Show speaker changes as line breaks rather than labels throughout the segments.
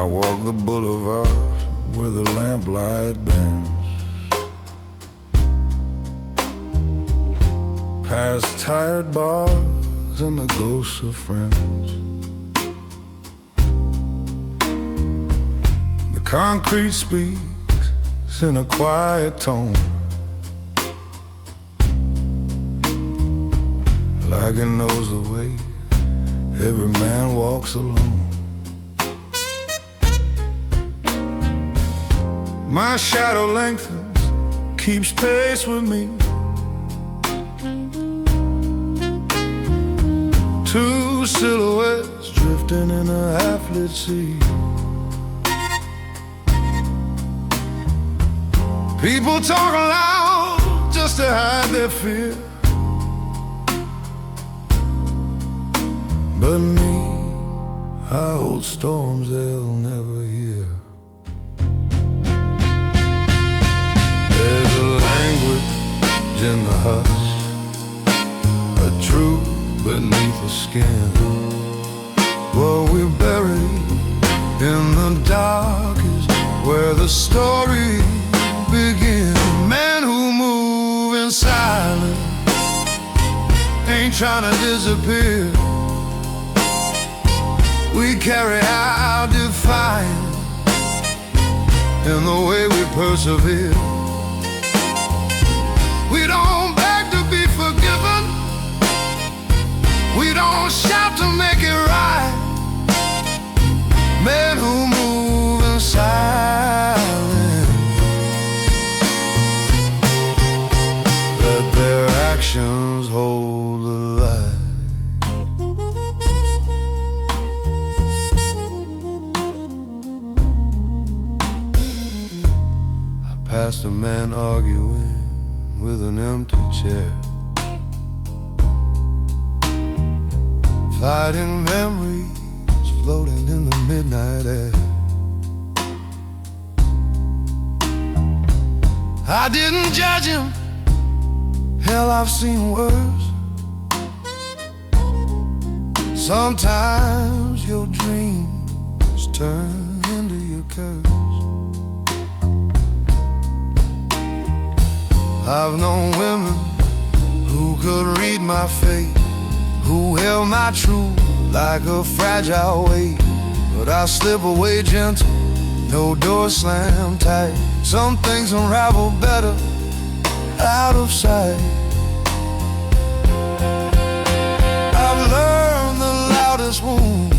I walk the boulevard where the lamplight bends, past tired bars and the ghosts of friends. The concrete speaks in a quiet tone, like it knows the way every man walks alone. My shadow lengthens, keeps pace with me. Two silhouettes drifting in a half-lit sea. People talk loud just to hide their fear, but me, I hold storms they'll never hear. There's a language in the hush, a truth beneath the skin. What we bury in the dark is where the story begins. Men who move in silence ain't trying to disappear. We carry our defiance in the way we persevere. We don't beg to be forgiven, we don't shout to make it right. Men who move in silence, let their actions hold the light. I passed a man arguing with an empty chair, fighting memories floating in the midnight air. I didn't judge him, hell, I've seen worse. Sometimes your dreams turn into your curse. I've known women who could read my fate, who held my truth like a fragile weight. But I slip away gentle, no door slam tight. Some things unravel better out of sight. I've learned the loudest wounds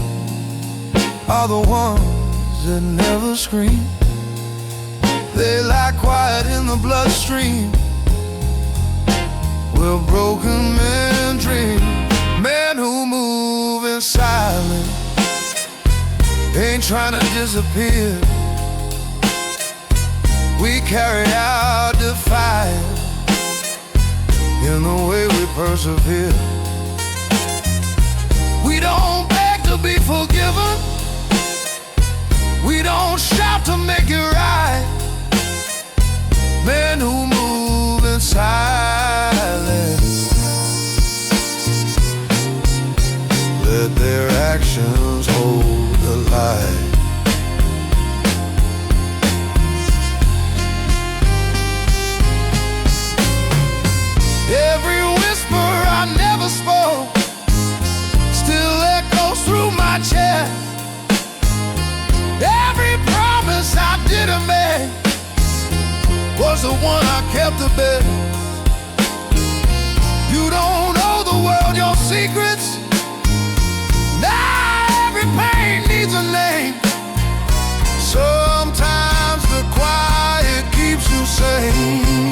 are the ones that never scream. They lie quiet in the bloodstream where broken men dream. Men who move in silence ain't trying to disappear. We carry our defiance in the way we persevere. We don't beg to be forgiven, we don't shout to make it right. Men who move in silence, let their actions hold the light. Every whisper I never spoke still echoes through my chest. Every promise I didn't make was the one I kept the best. You don't owe the world your secrets. Now every pain needs a name. Sometimes the quiet keeps you sane.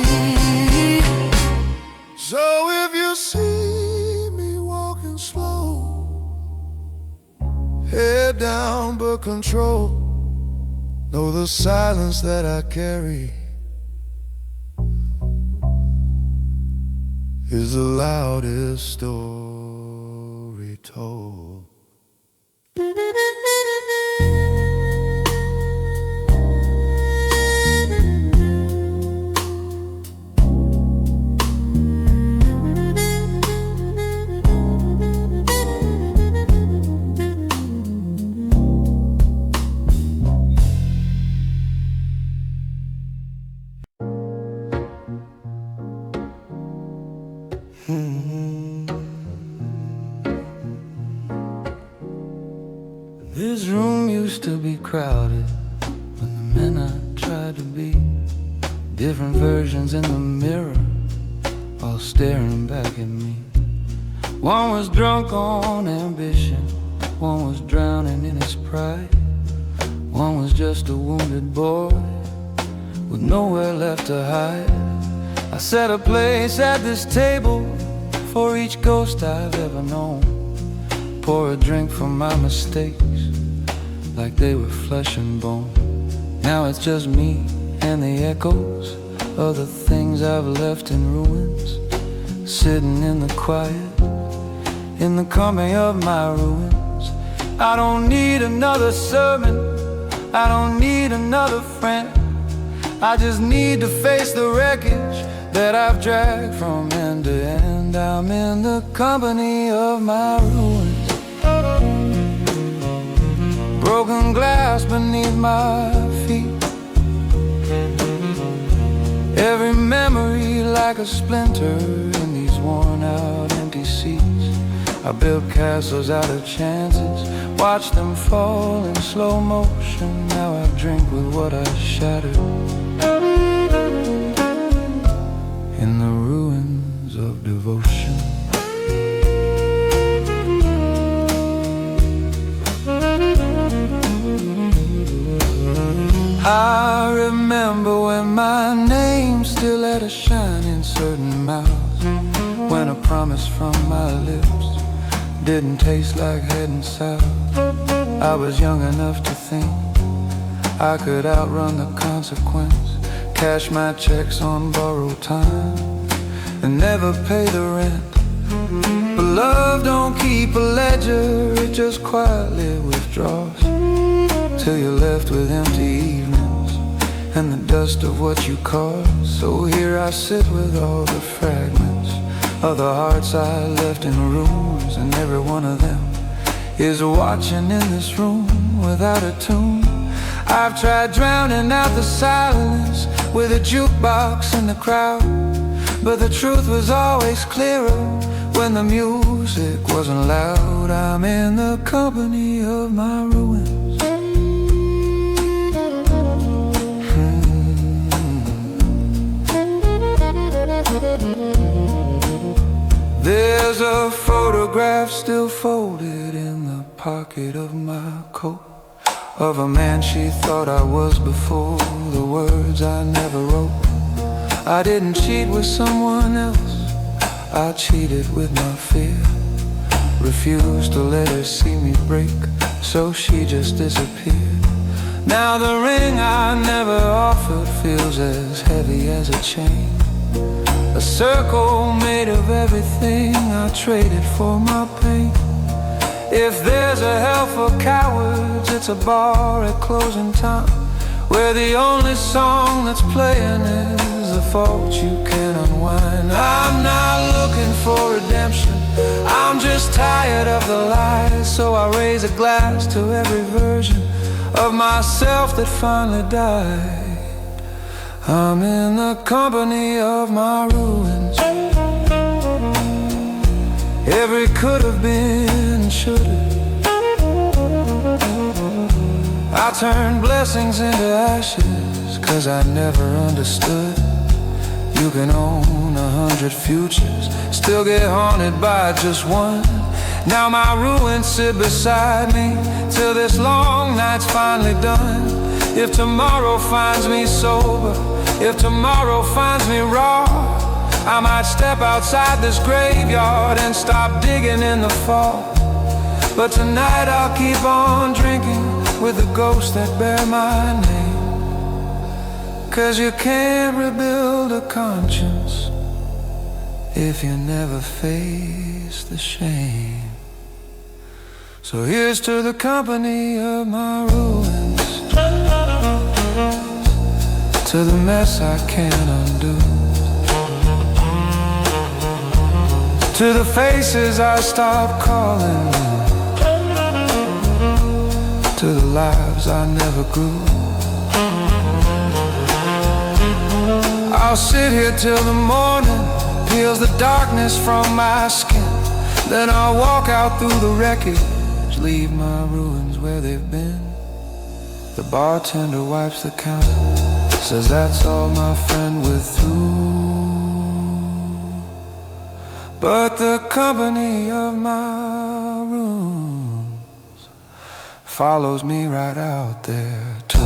So if you see me walking slow, head down but control, know the silence that I carry is the loudest story told. This room used to be crowded when the men I tried to be, different versions in the mirror, all staring back at me. One was drunk on ambition, one was drowning in his pride, one was just a wounded boy with nowhere left to hide. I set a place at this table for each ghost I've ever known, pour a drink from my mistakes like they were flesh and bone. Now it's just me and the echoes of the things I've left in ruins, sitting in the quiet, in the company of my ruins. I don't need another sermon, I don't need another friend. I just need to face the wreckage that I've dragged from end to end. I'm in the company of my ruins, broken glass beneath my feet, every memory like a splinter in these worn out empty seats. I built castles out of chances, watch them fall in slow motion. Now I drink with what I shattered in the ruins of devotion. I remember when my name still had a shine in certain mouths, when a promise from my lips didn't taste like heading south. I was young enough to think I could outrun the consequence, cash my checks on borrowed time and never pay the rent. But love don't keep a ledger, it just quietly withdraws till you're left with empty evenings and the dust of what you caused. So here I sit with all the fragments of the hearts I left in rooms, and every one of them is watching in this room without a tune. I've tried drowning out the silence with a jukebox in the crowd, but the truth was always clearer when the music wasn't loud. I'm in the company of my ruins. There's a photograph still folded in the pocket of my coat, of a man she thought I was before the words I never wrote. I didn't cheat with someone else, I cheated with my fear. Refused to let her see me break, so she just disappeared. Now the ring I never offered feels as heavy as a chain, a circle made of everything I traded for my pain. If there's a hell for cowards, it's a bar at closing time, where the only song that's playing is the fault you can't unwind. I'm not looking for redemption, I'm just tired of the lies. So I raise a glass to every version of myself that finally died. I'm in the company of my ruins, every could have been, should have. I turned blessings into ashes, cause I never understood you can own 100 futures, still get haunted by just one. Now my ruins sit beside me till this long night's finally done. If tomorrow finds me sober, if tomorrow finds me raw, I might step outside this graveyard and stop digging in the fall. But tonight I'll keep on drinking with the ghosts that bear my name. Cause you can't rebuild a conscience if you never face the shame. So here's to the company of my ruins, to the mess I can't undo, to the faces I stopped calling, to the lives I never grew. I'll sit here till the morning peels the darkness from my skin, then I'll walk out through the wreckage leave my ruins where they've been. The bartender wipes the counter, says that's all my friend, we're through. But the company of my rooms follows me right out there too.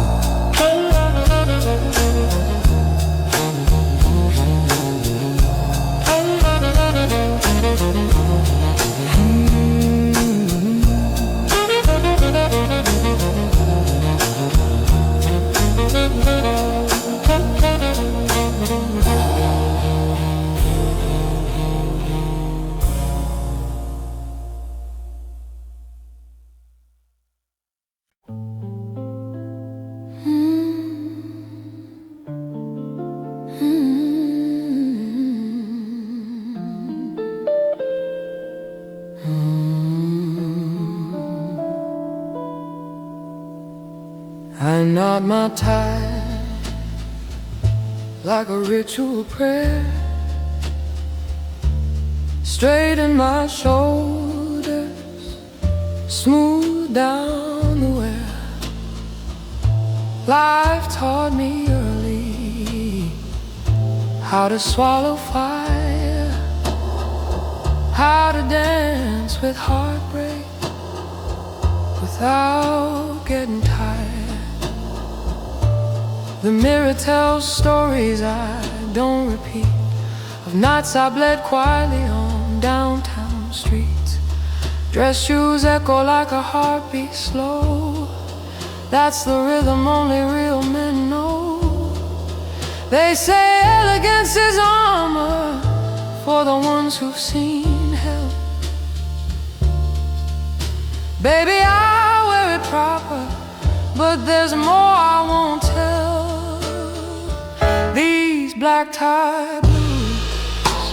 I nod my tie like a ritual prayer, straighten my shoulders, smooth down the wear. Life taught me early how to swallow fire, how to dance with heartbreak without getting tired. The mirror tells stories I don't repeat, of nights I bled quietly on downtown streets. Dress shoes echo like a heartbeat slow. That's the rhythm only real men know. They say elegance is armor for the ones who've seen hell. Baby, I wear it proper, but there's more I won't tell. These black tie blues,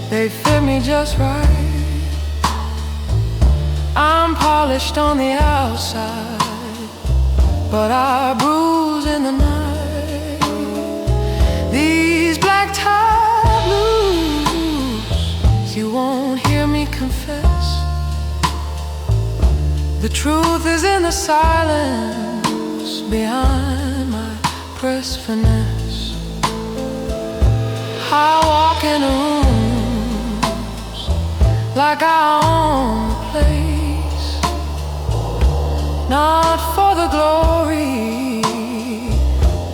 they fit me just right. I'm polished on the outside, but I bruise in the night. These black tie blues, you won't hear me confess. The truth is in the silence behind my press finesse. I walk in rooms like I own the place, not for the glory,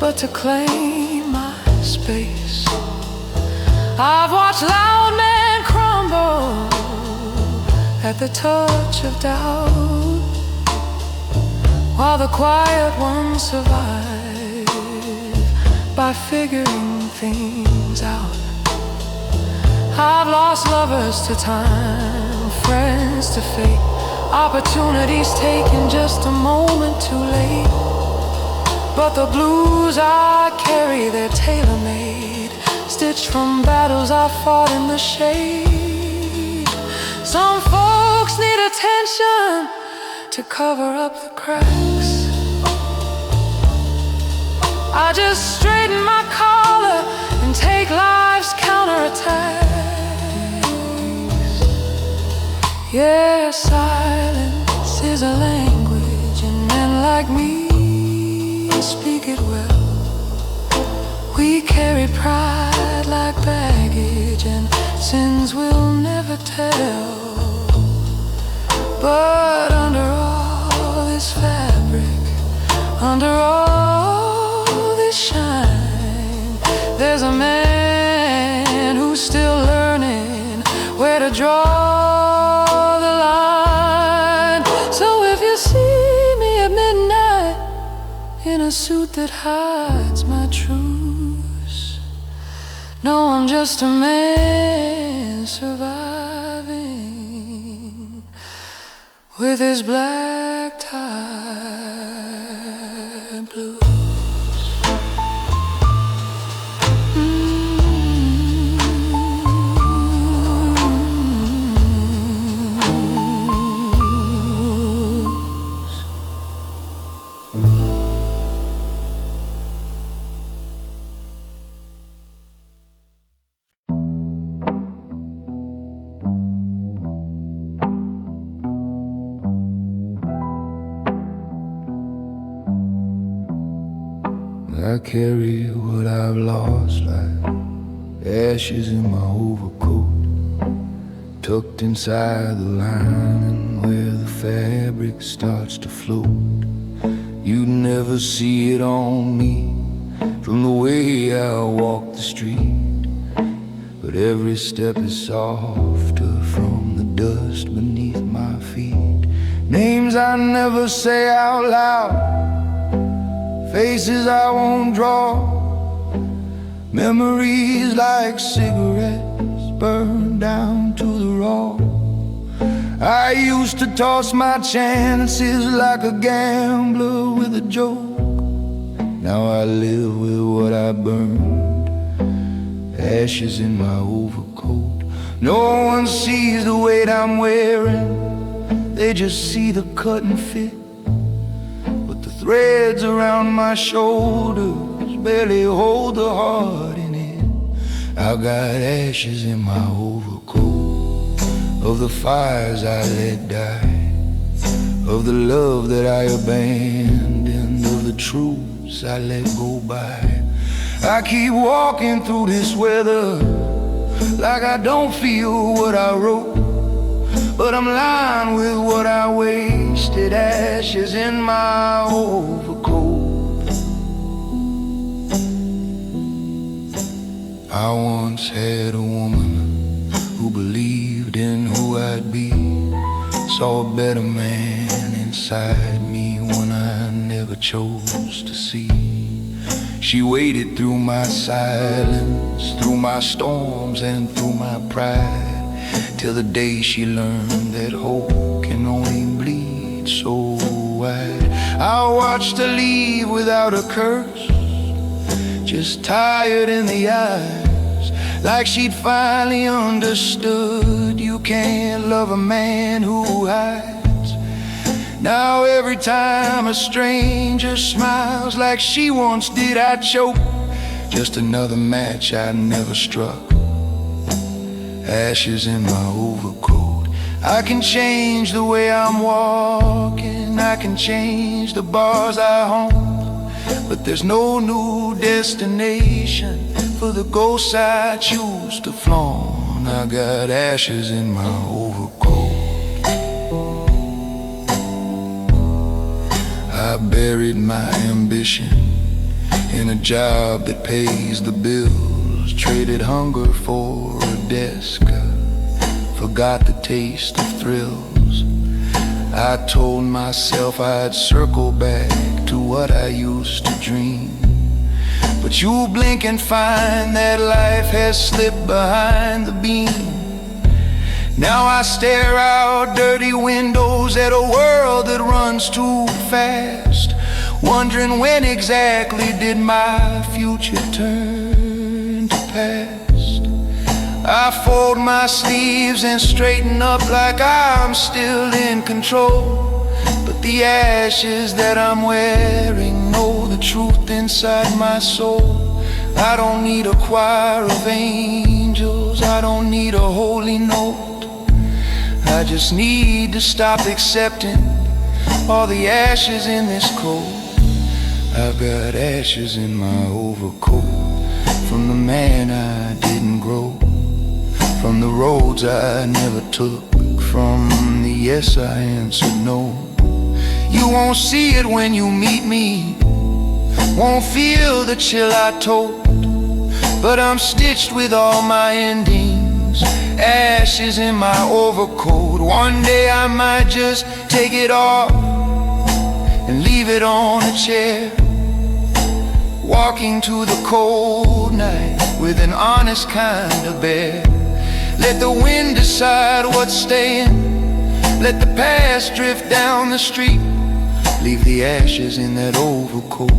but to claim my space. I've watched loud men crumble at the touch of doubt, while the quiet ones survive by figuring things out. I've lost lovers to time, friends to fate, opportunities taken just a moment too late. But the blues I carry, they're tailor-made, stitched from battles I fought in the shade. Some folks need attention to cover up the cracks. I just straighten my collar and take life's counterattacks. Yeah, silence is a language, and men like me speak it well. We carry pride like baggage, and sins we'll never tell. But under all this fabric, under all this shine, there's a man who's still learning where to draw the line. So if you see me at midnight in a suit that hides my truths, no, I'm just a man surviving with his black tie blues. I carry what I've lost like ashes in my overcoat, tucked inside the lining where the fabric starts to float. You'd never see it on me from the way I walk the street, but every step is softer from the dust beneath my feet. Names I never say out loud, faces I won't draw, memories like cigarettes burned down to the raw. I used to toss my chances like a gambler with a joke. Now I live with what I burned, ashes in my overcoat. No one sees the weight I'm wearing, they just see the cut and fit. But the threads around my shoulders barely hold the heart in it. I got ashes in my overcoat of the fires I let die, of the love that I abandoned, of the truths I let go by. I keep walking through this weather like I don't feel what I wrote, but I'm lying with what I wasted, ashes in my overcoat. I once had a woman who believed in who I'd be, saw a better man inside me, one I never chose to see. She waited through my silence, through my storms and through my pride, till the day she learned that hope can only bleed so wide. I watched her leave without a curse, just tired in the eyes, like she'd finally understood you can't love a man who hides. Now every time a stranger smiles like she once did, I choke. Just another match I never struck, ashes in my overcoat. I can change the way I'm walking, I can change the bars I haunt, but there's no new destination for the ghosts I choose to flaunt. I got ashes in my overcoat. I buried my ambition in a job that pays the bills, traded hunger for a desk, I forgot the taste of thrills. I told myself I'd circle back to what I used to dream, but you blink and find that life has slipped behind the beam. Now I stare out dirty windows at a world that runs too fast, wondering when exactly did my future turn to past. I fold my sleeves and straighten up like I'm still in control, but the ashes that I'm wearing know the truth inside my soul. I don't need a choir of angels, I don't need a holy note, I just need to stop accepting all the ashes in this coat. I've got ashes in my overcoat, from the man I didn't grow, from the roads I never took, from the yes I answered no. You won't see it when you meet me, won't feel the chill I told, but I'm stitched with all my endings, ashes in my overcoat. One day I might just take it off and leave it on a chair, walking to the cold night with an honest kind of bear. Let the wind decide what's staying, let the past drift down the street, leave the ashes in that overcoat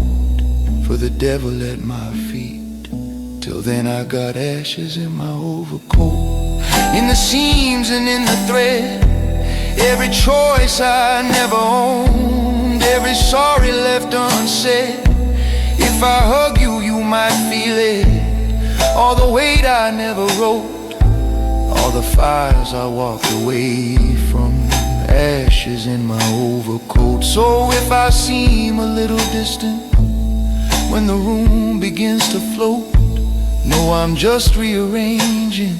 for the devil at my feet. Till then I got ashes in my overcoat, in the seams and in the thread, every choice I never owned, every sorry left unsaid. If I hug you, you might feel it, all the weight I never wrote, all the fires I walked away from, ashes in my overcoat. So if I seem a little distant, when the room begins to float. No, I'm just rearranging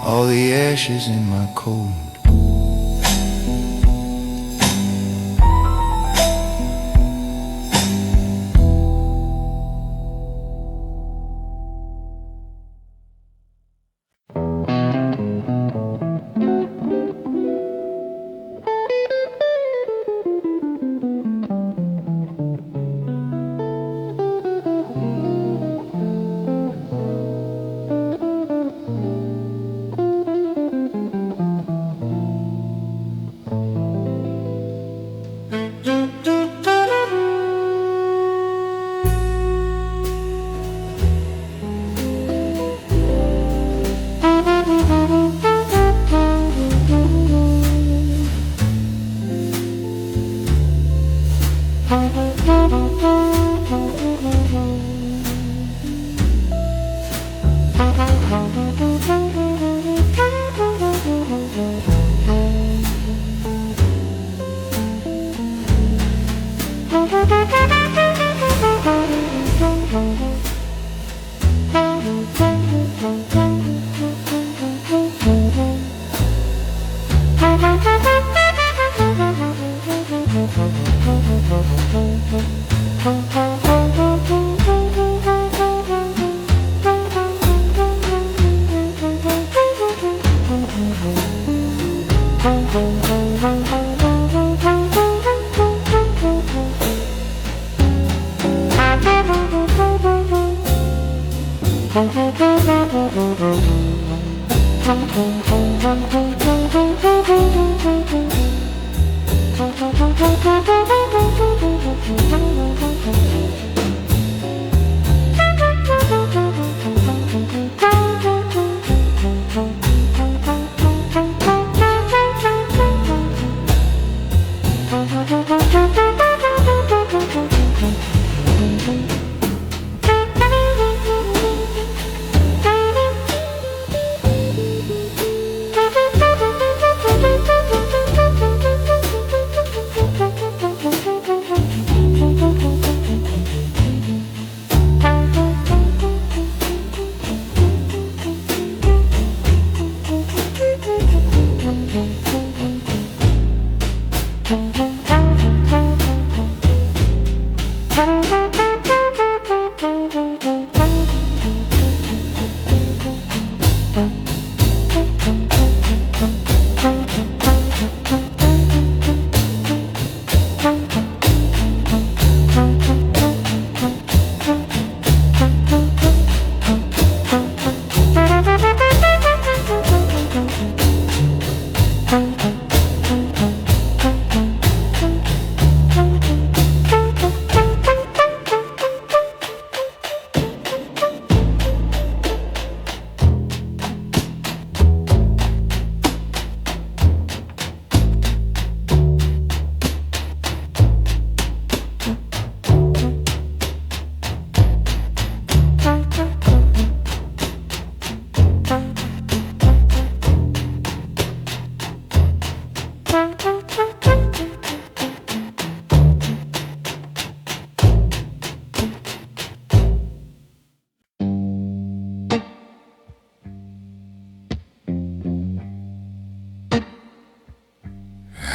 all the ashes in my coat.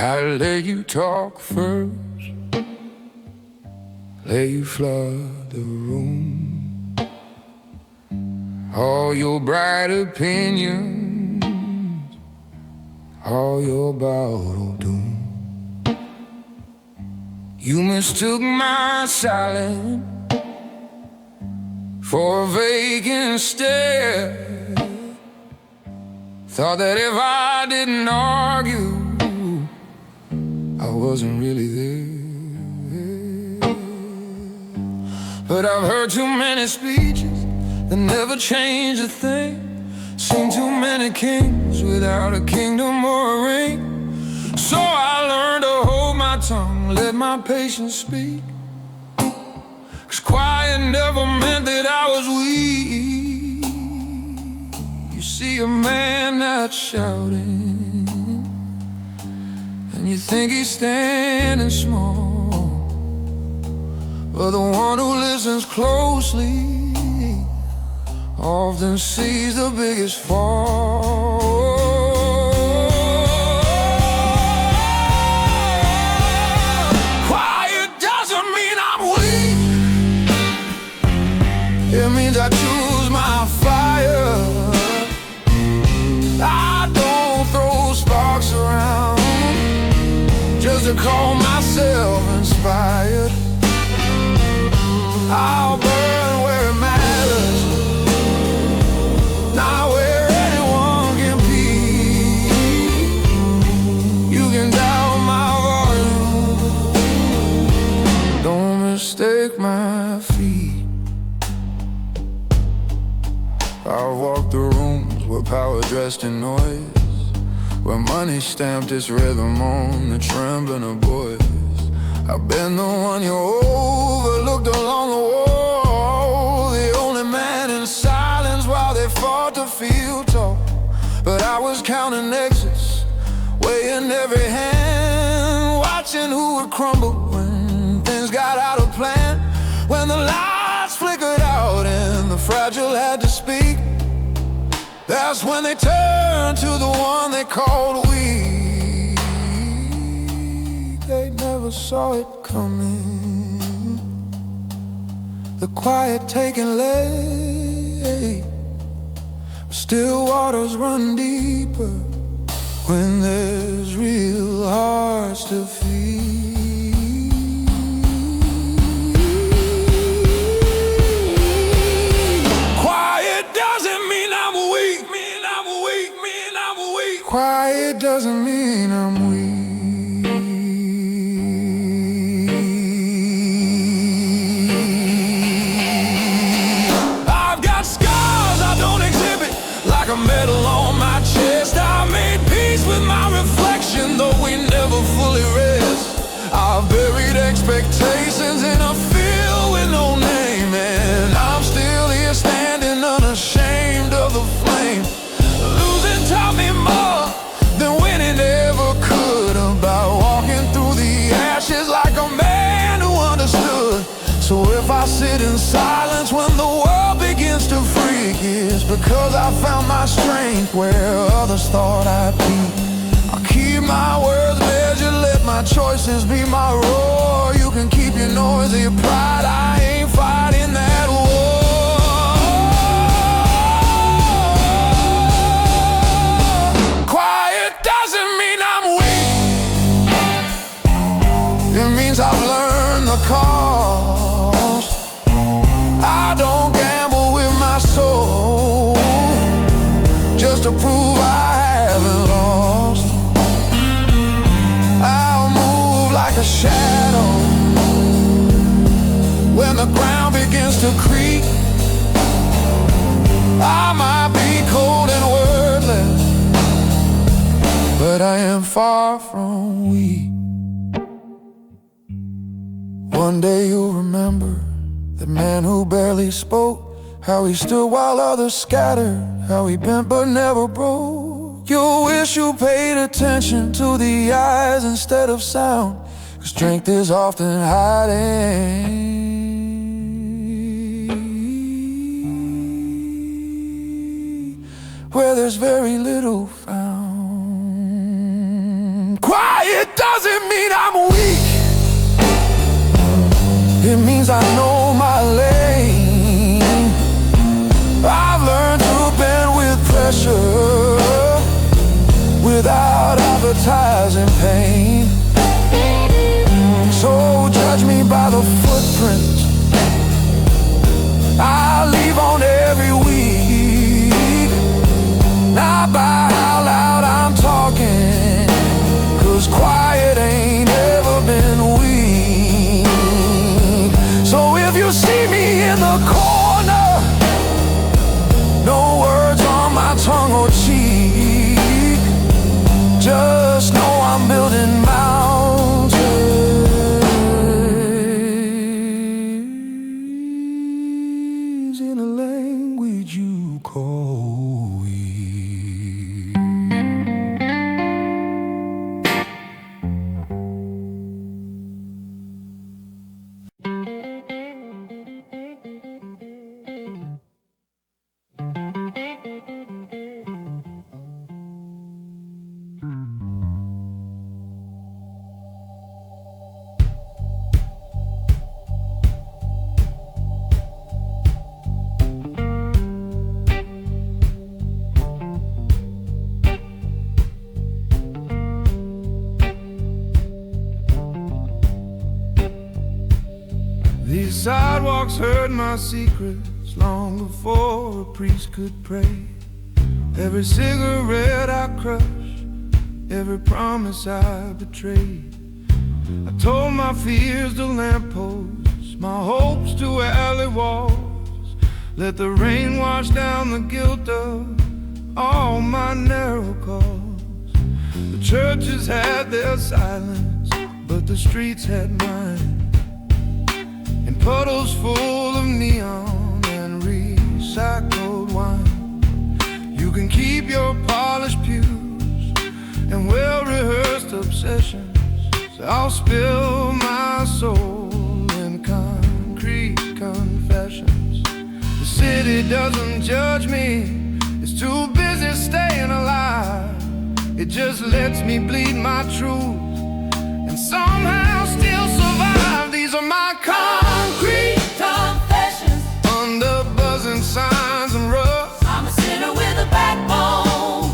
I let you talk first, let you flood the room. All your bright opinions, all your bottled doom. You mistook my silence for a vacant stare. Thought that if I didn't argue, I wasn't really there. But I've heard too many speeches that never changed a thing. Seen too many kings without a kingdom or a ring. So I learned to hold my tongue, let my patience speak. 'Cause quiet never meant that I was weak. You see a man not shouting, and you think he's standing small, but the one who listens closely often sees the biggest fall. Quiet doesn't mean I'm weak. It means I choose my fire. I don't throw sparks around just to call myself inspired. I'll burn where it matters, not where anyone can peek. You can doubt my volume, don't mistake my feet. I've walked the rooms where power dressed in noise, where money stamped its rhythm on the trembling of voice. I've been the one you overlooked along the wall, the only man in silence while they fought to feel tall. But I was counting exits, weighing every hand, watching who would crumble when things got out of plan. When the lights flickered out and the fragile had to speak, that's when they turned to the one they called weak. They never saw it coming, the quiet taking late. Still waters run deeper when there's real hearts to feed. Quiet doesn't mean I'm weak. Quiet doesn't mean I'm weak. I've got scars I don't exhibit, like a medal on my chest. I made peace with my reflection, though we never fully rest. I've buried expectations in a field with no name, and I'm still here standing unashamed of the flame. Losing taught me more than winning ever could, about walking through the ashes like a man who understood. So if I sit in silence when the world begins to freak, it's because I found my strength where others thought I'd be. I'll keep my words measured, let my choices be my roar. You can keep your noisy pride, I ain't fighting that war. I've learned the cost. I don't gamble with my soul just to prove I haven't lost. I'll move like a shadow when the ground begins to creak. I might be cold and wordless, but I am far from weak. One day you'll remember the man who barely spoke, how he stood while others scattered, how he bent but never broke. You'll wish you paid attention to the eyes instead of sound, 'cause strength is often hiding where there's very little found. Quiet doesn't mean I'm weak. It means I know my lane. I've learned to bend with pressure without advertising pain. So judge me by the footprints I leave on every week, not by how loud I'm talking, 'cause quiet ain't ever been weak. So if you see me in the corner, no words on my tongue or cheek, just know I'm building mountains in
sidewalks heard my secrets long before a priest could pray. Every cigarette I crushed, every promise I betrayed. I told my fears to lampposts, my hopes to alley walls. Let the rain wash down the guilt of all my narrow calls. The churches had their silence, but the streets had mine. In puddles full of neon and recycled wine. You can keep your polished pews and well-rehearsed obsessions. I'll spill my soul in concrete confessions. The city doesn't judge me, it's too busy staying alive. It just lets me bleed my truth and somehow still survive. These are my concrete
confessions.
Under buzzing signs and rough,
I'm a sinner with a backbone,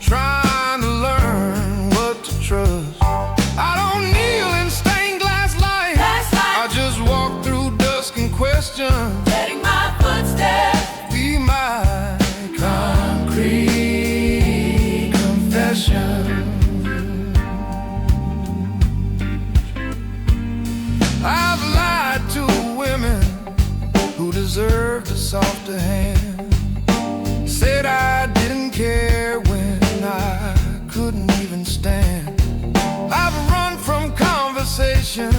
trying to learn what to trust. I don't kneel in stained glass light. I just walk through dusk and question,
letting my footsteps
be my concrete confession. I've lied to women who deserved a softer hand. Said I didn't care when I couldn't even stand. I've run from conversations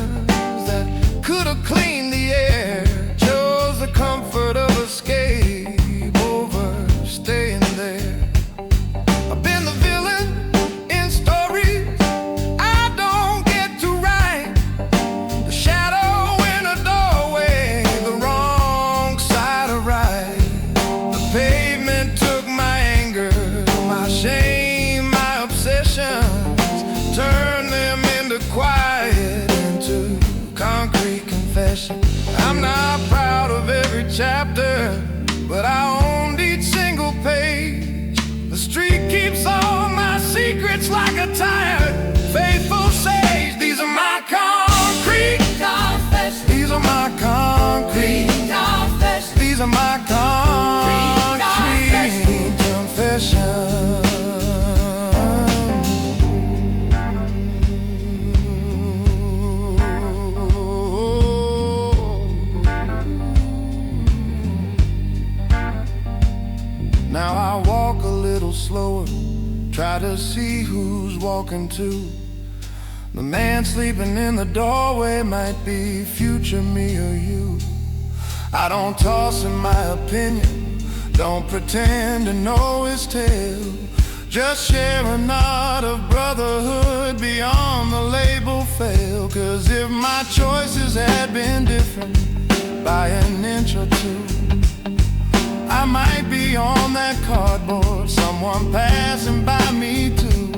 that could have cleaned the air. Chose the comfort of escape over staying there. I've been the villain in stories I don't get to write. The shadow in a doorway, the wrong side of right. The pavement took my anger, my shame, my obsessions, turned them into quiet, into concrete confession. I'm not proud of every chapter, but I owned each single page. The street keeps all my secrets like a tired, faithful sage. These are my concrete
confessions.
These are my concrete
Confessions.
These are my concrete confessions. Now I walk a little slower, try to see who's walking too. The man sleeping in the doorway might be future me or you. I don't toss in my opinion, don't pretend to know his tale. Just share a knot of brotherhood beyond the label fail. Cause if my choices had been different by an inch or two, I might be on that cardboard, someone passing by me too.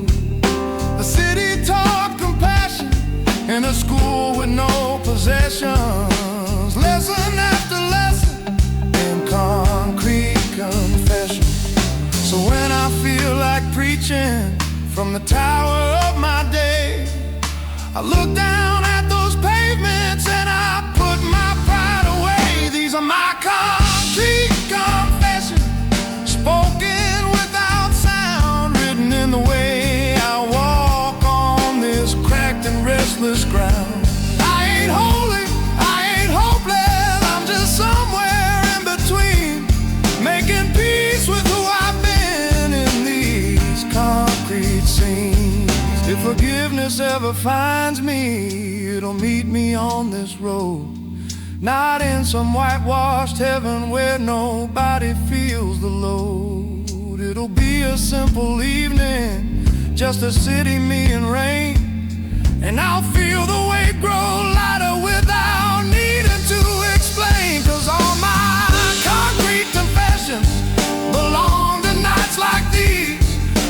The city taught compassion in a school with no possessions. Lesson after lesson in concrete confession. So when I feel like preaching from the tower of my day, I look down at those pavements and I put my pride away. These are my concrete confessions, spoken without sound, written in the way I walk on this cracked and restless ground. I ain't holy, I ain't hopeless, I'm just somewhere in between, making peace with who I've been in these concrete scenes. If forgiveness ever finds me, it'll meet me on this road, not in some whitewashed heaven where nobody feels the load. It'll be a simple evening, just a city, me and rain, and I'll feel the weight grow lighter without needing to explain. Cause all my concrete confessions belong to nights like these,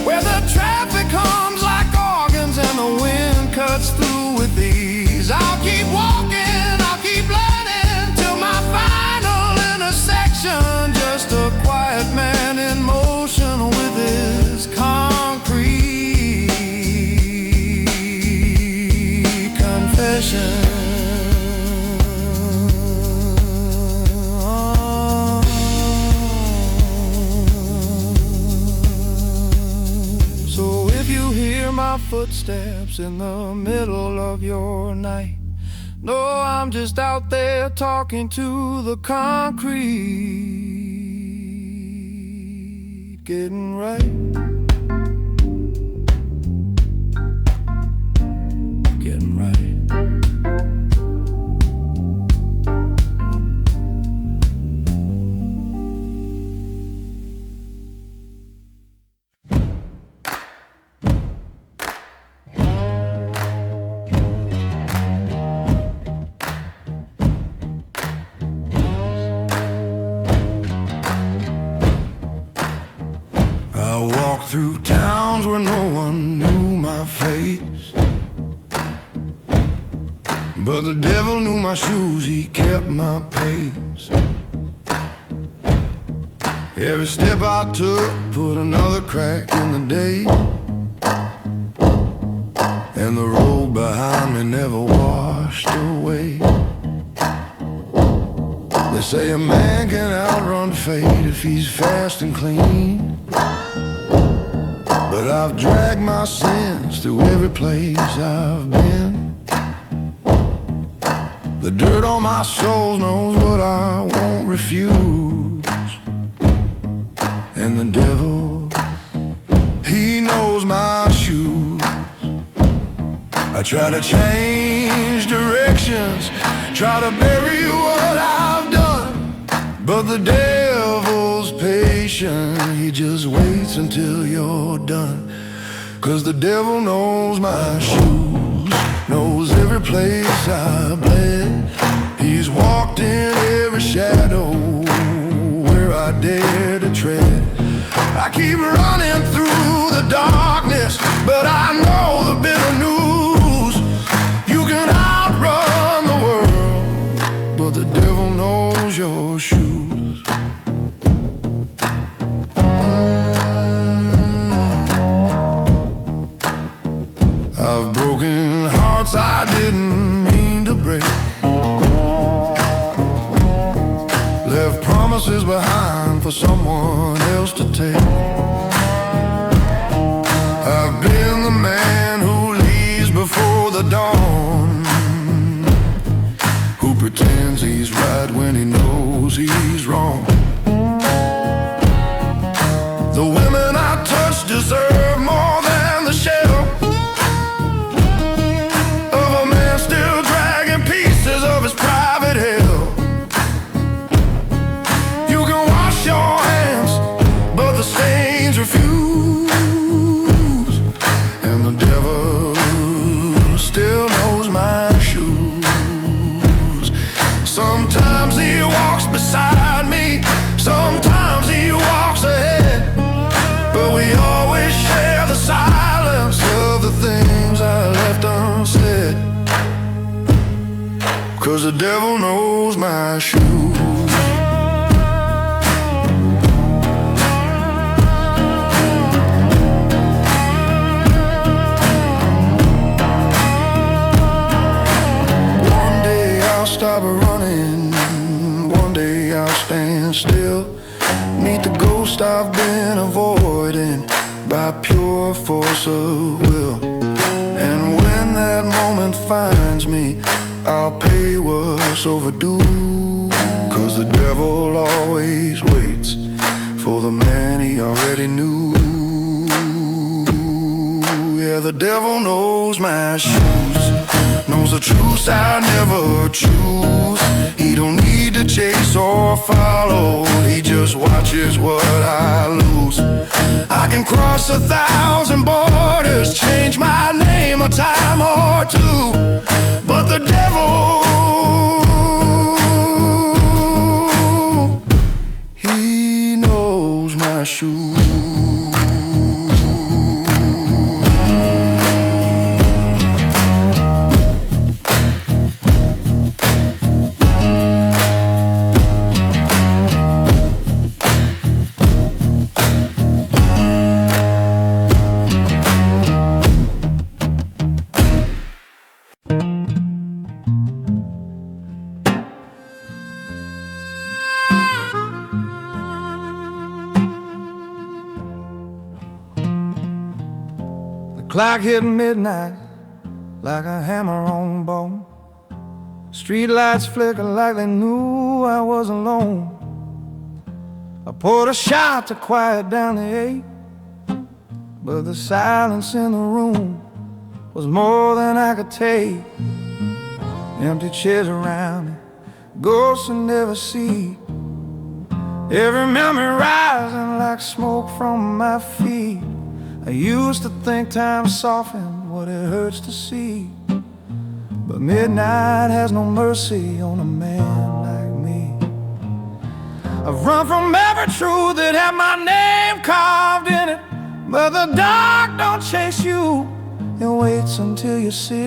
where the traffic hums like organs and the wind cuts through with ease. I'll keep walking, I'll keep learning till my final intersection. Just a quiet man in motion with his concrete confession. if you hear my footsteps in the middle of your night, no, I'm just out there talking to the concrete, getting right, getting right. I walked through towns where no one knew my face, but the devil knew my shoes, he kept my pace. Every step I took put another crack in the day, and the road behind me never washed away. They say a man can outrun fate if he's fast and clean, but I've dragged my sins through every place I've been. The dirt on my soul knows what I won't refuse, and the devil, he knows my shoes. I try to change directions, try to bury what I've done, but the devil's patient, he just waits until you're done. 'Cause the devil knows my shoes, knows every place I bled. He's walked in every shadow where I dare to tread. I keep running through the darkness, but I know the bitter news. You can outrun the world, but the devil knows your shoes. I've broken hearts I didn't mean to break, left promises behind for someone else to take. I've been the man who leaves before the dawn, who pretends he's right when he knows he's wrong. The women I touch deserve more than the shell of a man still dragging pieces of his private hell. You can wash your hands, but the stains refuse, and the devil still knows my shoes. Sometimes he walks beside me, sometimes he walks ahead, but we always share the silence of the things I left unsaid. 'Cause the devil knows my shoes. One day I'll stop running, one day I'll stand still, meet the ghost I've been avoiding by pure force of will. And when that moment finds me, I'll pay what's overdue. 'Cause the devil always waits for the man he already knew. Yeah, the devil knows my shoes, knows the truths I never choose. He don't need to chase or follow, he just watches what I lose. I can cross 1,000 borders, change my name a time or two, but the devil, he knows my shoes. clock hit midnight like a hammer on bone. Street lights flickered like they knew I was alone. I poured a shot to quiet down the ache, but the silence in the room was more than I could take. Empty chairs around me, ghosts I never see. Every memory rising like smoke from my feet. I used to think time softened what it hurts to see, but midnight has no mercy on a man like me. I've run from every truth that had my name carved in it, but the dark don't chase you, it waits until you sit.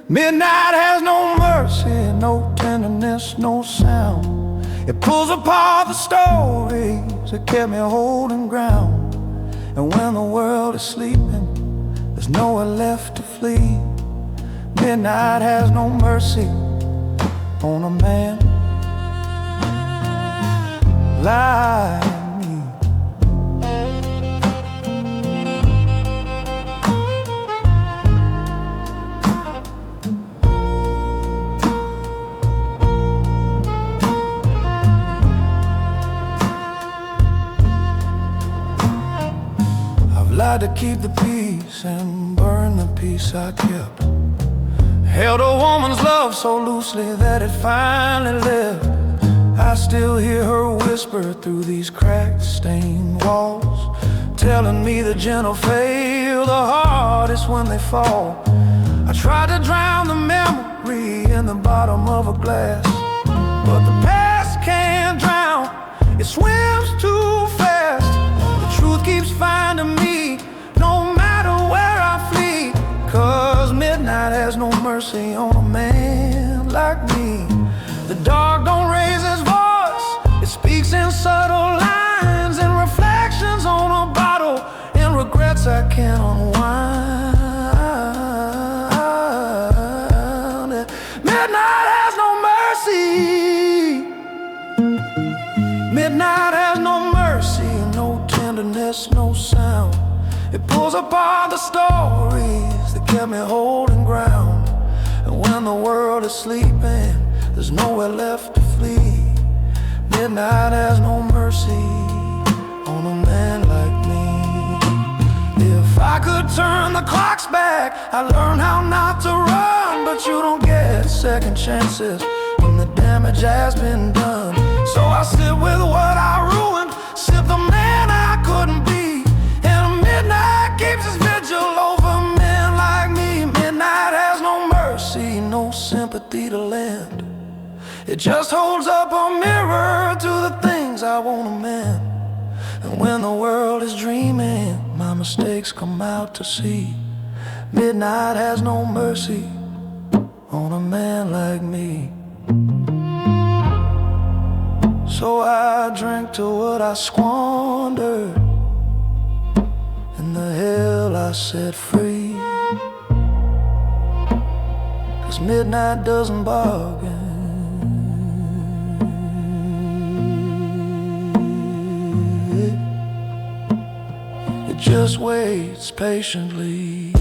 Midnight has no mercy, no tenderness, no sound. It pulls apart the stories that kept me holding ground. And when the world is sleeping, there's nowhere left to flee. Midnight has no mercy on a man like me. I've lied to keep the peace and burn the peace I kept. Held a woman's love so loosely that it finally left. I still hear her whisper through these cracked, stained walls, telling me the gentle fail the hardest when they fall. I tried to drown the memory in the bottom of a glass, but the past can't drown, it swims too fast. The truth keeps finding me, no matter where I flee. Cause midnight has no mercy on a man like me. The dark don't raise its voice, it speaks in subtle lines and reflections on a bottle, and regrets I can't unwind. Midnight has no mercy. Midnight has no mercy, no tenderness, no sound. It pulls apart the stories that kept me holding ground. And when the world is sleeping, there's nowhere left to flee. Midnight has no mercy on a man like me. If I could turn the clocks back, I'd learn how not to run. But you don't get second chances when the damage has been done. So I sit with what I ruined, sip the man I couldn't be. And midnight keeps its vigil over men like me. Midnight has no mercy, no sympathy to lend. It just holds up a mirror to the things I won't amend. And when the world is dreaming, my mistakes come out to see. Midnight has no mercy on a man like me. So I drink to what I squandered and the hell I set free. Cause midnight doesn't bargain, it just waits patiently.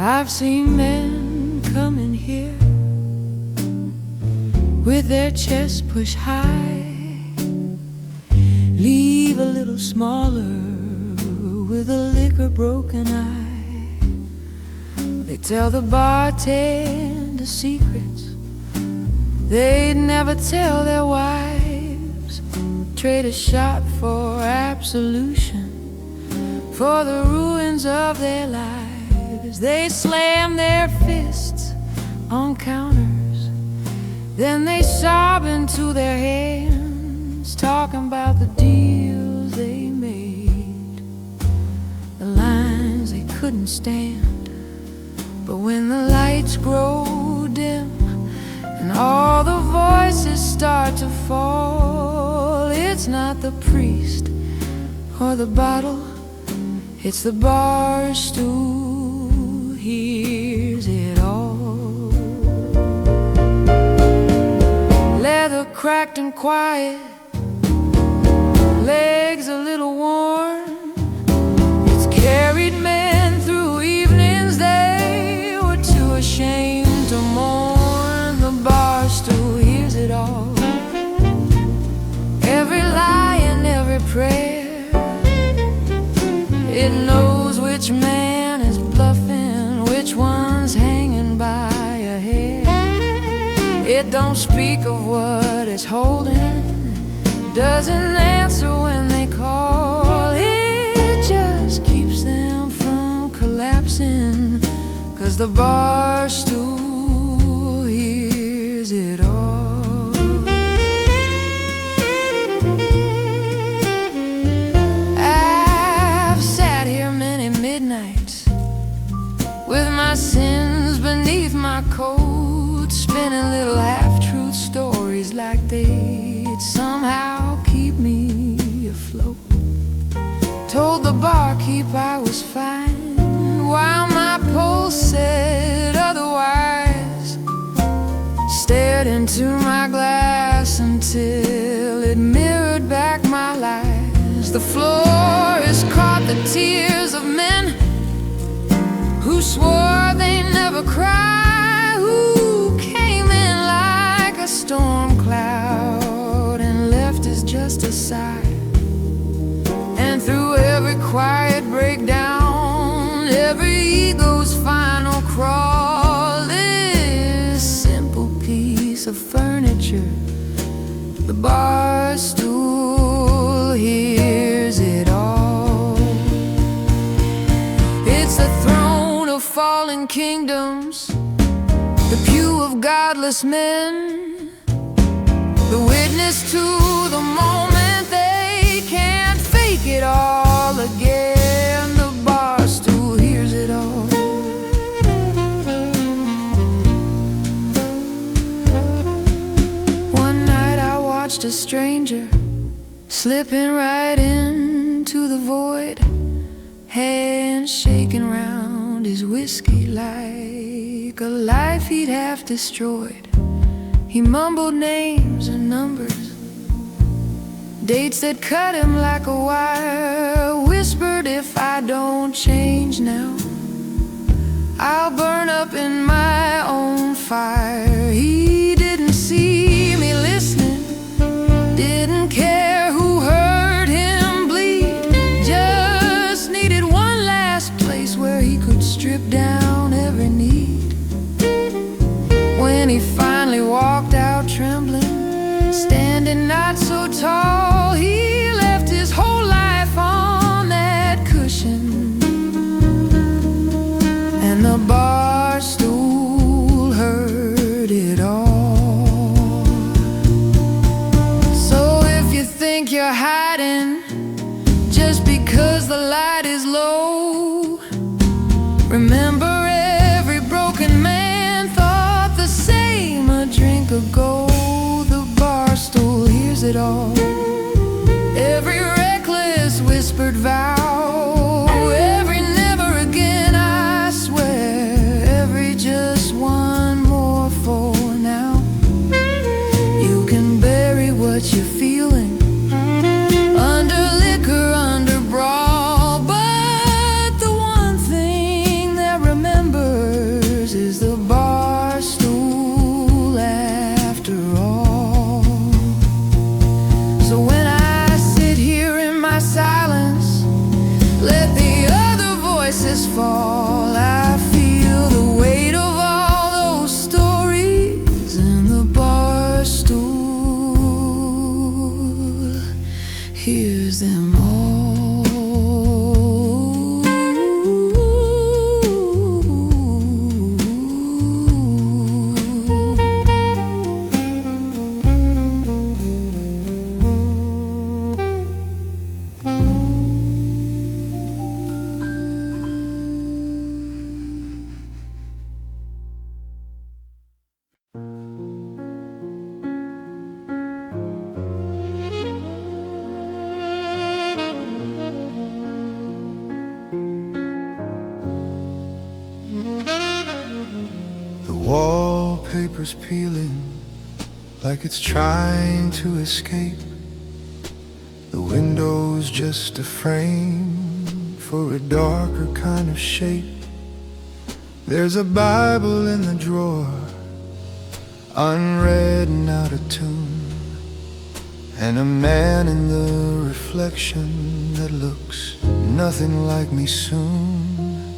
I've seen men come in here with their chests pushed high, leave a little smaller with a liquor broken eye. They tell the bartender secrets they'd never tell their wives, trade a shot for absolution, for the ruins of their lives. They slam their fists on counters, then they sob into their hands, talking about the deals they made, the lines they couldn't stand. But when the lights grow dim and all the voices start to fall, it's not the priest or the bottle, it's the bar stool hears it all. Leather cracked and quiet, legs a little worn. It's carried men through evenings they were too ashamed to mourn. The bar stool hears it all, every lie and every prayer. It knows which man is bluffing, which one's hanging by a hair. It don't speak of what it's holding, doesn't answer when they call. It just keeps them from collapsing, 'cause the bar stool hears it all. I've sat here many midnights with my sins beneath my coat, spinning little half-truth stories like they'd somehow keep me afloat. Told the barkeep I was fine while my pulse said otherwise. Stared into my glass until it mirrored back my lies. The floor has caught the tears of men who swore they never cry, who came in like a storm cloud and left as just a sigh. And through every quiet breakdown, every ego's final crawl, this simple piece of furniture, the bar stool hears it all. It's the throne of fallen kingdoms, the pew of godless men, the witness to the moment they can't fake it all again. The bar stool hears it all. One night I watched a stranger slipping right into the void, hands shaking round his whiskey like a life he'd have destroyed. He mumbled names and numbers, dates that cut him like a wire, whispered, if I don't change now, I'll burn up in my own fire. He didn't see me listening, didn't care who heard him bleed, just needed one last place where he could strip down every need. When he finally walked out trembling, standing not so tall, he left his whole life on that cushion, and the bar stool heard it all. So if you think you're hiding just because the light is low, remember every broken man thought the same a drink ago. The bar stool hears it all, every reckless whispered vow, every never again I swear, every just one more for now. You can bury what you're feeling under liquor, under brawl, but the one thing that remember
The wallpaper's peeling like it's trying to escape. The window's just a frame for a darker kind of shape. There's a Bible in the drawer, unread and out of tune, and a man in the reflection that looks nothing like me soon.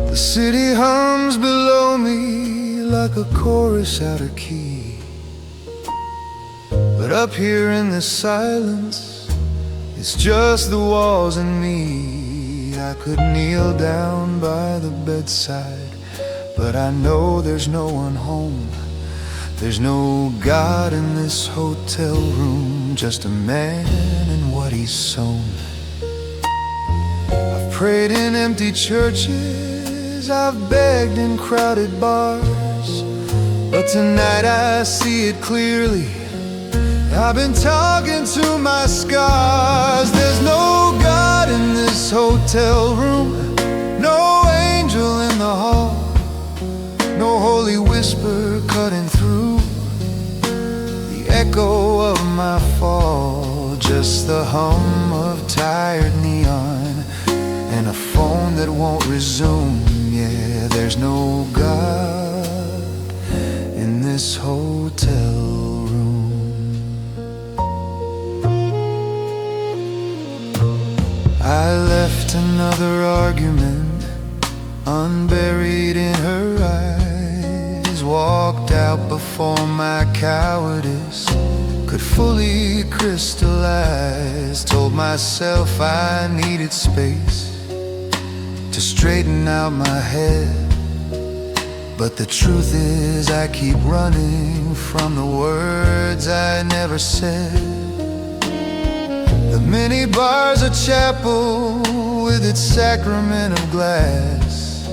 The city hums below me like a chorus out of key, but up here in the silence, it's just the walls and me. I could kneel down by the bedside, but I know there's no one home. There's no God in this hotel room, just a man and what he's sown. I've prayed in empty churches, I've begged in crowded bars, but tonight I see it clearly. I've been talking to my scars. There's no God in this hotel room, no angel in the hall, no holy whisper cutting through the echo of my fall. Just the hum of tired neon and a phone that won't resume. Yeah, there's no God in this hotel room. I left another argument unburied in her eyes, walked out before my cowardice could fully crystallize. Told myself I needed space to straighten out my head, but the truth is I keep running from the words I never said. The many bars of chapel with its sacrament of glass,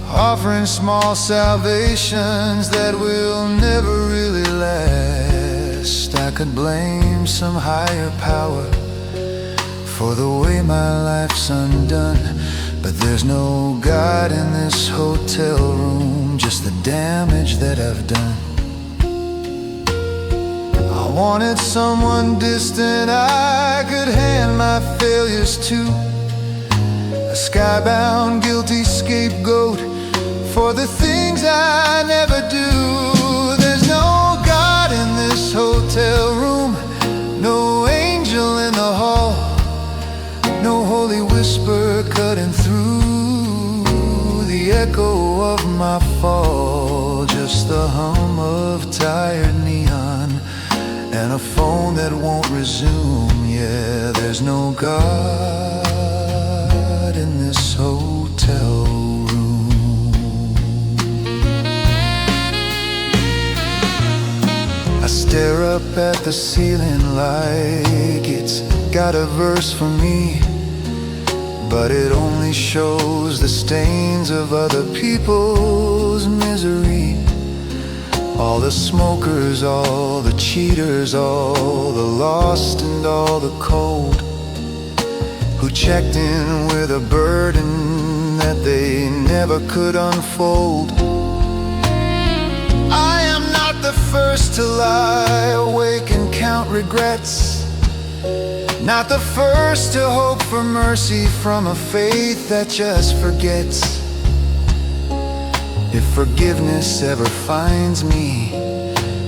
offering small salvations that will never really last. I could blame some higher power for the way my life's undone, but there's no God in this hotel room, just the damage that I've done. I wanted someone distant I could hand my failures to, a skybound guilty scapegoat for the things I never do. There's no God in this hotel room, no angel in the hall, no holy whisper cutting through the echo of my fall. Just the hum of tired neon and a phone that won't resume. Yeah, there's no God in this hotel room. I stare up at the ceiling like it's got a verse for me, but it only shows the stains of other people's misery. All the smokers, all the cheaters, all the lost and all the cold, who checked in with a burden that they never could unfold. I am not the first to lie awake and count regrets, not the first to hope for mercy from a faith that just forgets. If forgiveness ever finds me,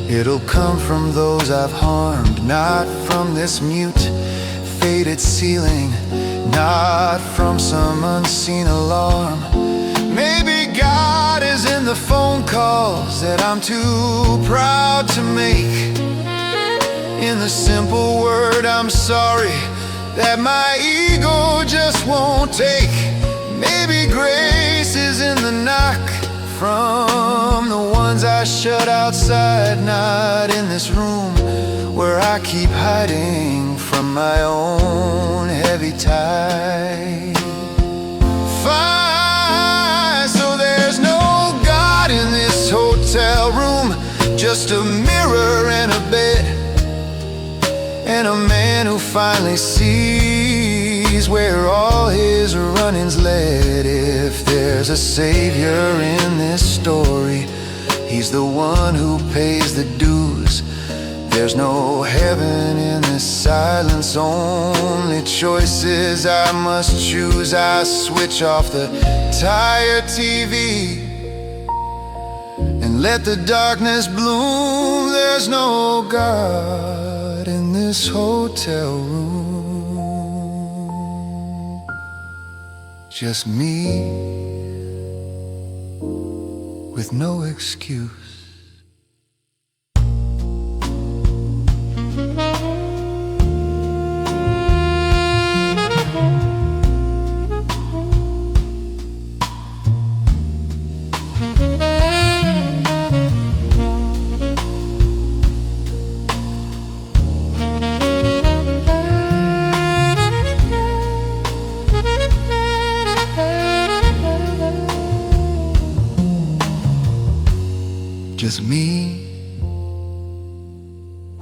it'll come from those I've harmed, not from this mute, faded ceiling, not from some unseen alarm. Maybe God is in the phone calls that I'm too proud to make, in the simple word I'm sorry that my ego just won't take. Maybe grace is in the knock from the ones I shut outside, not in this room where I keep hiding from my own heavy tide. Fine, so there's no God in this hotel room, just a mirror and a bed, and a man who finally sees where all his running's led. If there's there's a savior in this story. He's the one who pays the dues. There's no heaven in this silence, only choices I must choose. I switch off the tired TV and let the darkness bloom. There's no God in this hotel room, just me with no excuse. Just me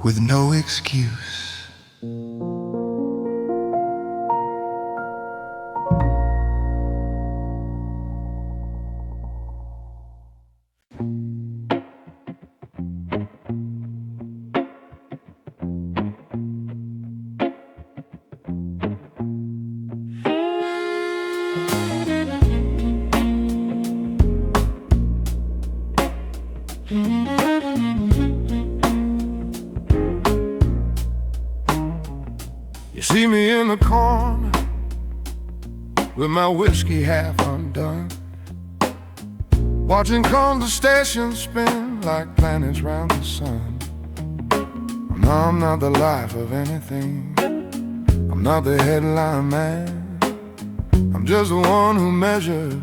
with no excuse.
You see me in the corner with my whiskey half undone, watching conversations spin like planets round the sun. No, I'm not the life of anything, I'm not the headline man. I'm just the one who measures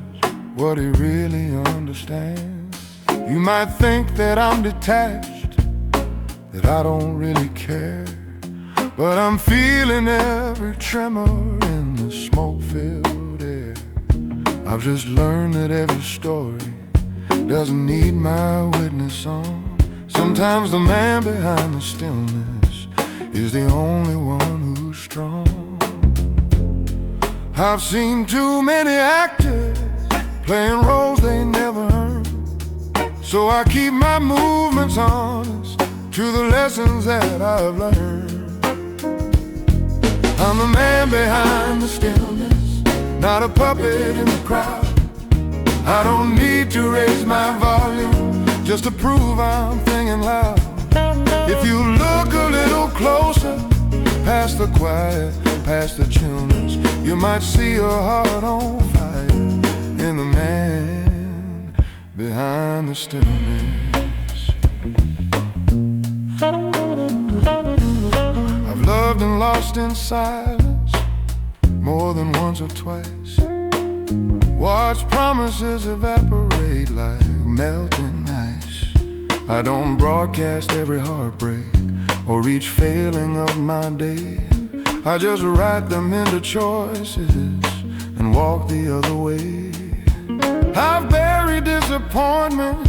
what he really understands. You might think that I'm detached, that I don't really care, but I'm feeling every tremor in the smoke-filled air. I've just learned that every story doesn't need my witness on. Sometimes the man behind the stillness is the only one who's strong. I've seen too many actors playing roles they never earned, so I keep my movements honest to the lessons that I've learned. I'm the man behind the stillness, not a puppet in the crowd. I don't need to raise my volume just to prove I'm thinking loud. If you look a little closer, past the quiet, past the chillness, you might see a heart on fire in the man behind the stillness. I've loved and lost in silence more than once or twice. Watch promises evaporate like melting ice. I don't broadcast every heartbreak or each failing of my day. I just write them into choices and walk the other way. I've buried disappointment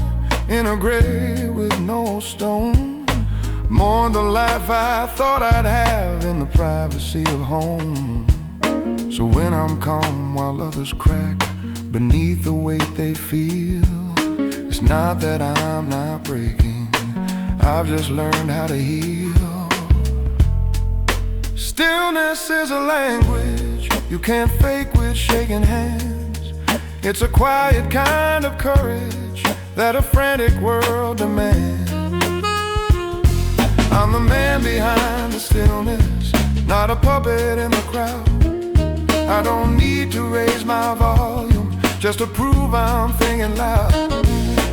in a grave with no stone, mourned the life I thought I'd have in the privacy of home. So when I'm calm while others crack beneath the weight they feel, it's not that I'm not breaking, I've just learned how to heal. Stillness is a language you can't fake with shaking hands. It's a quiet kind of courage that a frantic world demands. I'm the man behind the stillness, not a puppet in the crowd. I don't need to raise my volume just to prove I'm thinking loud.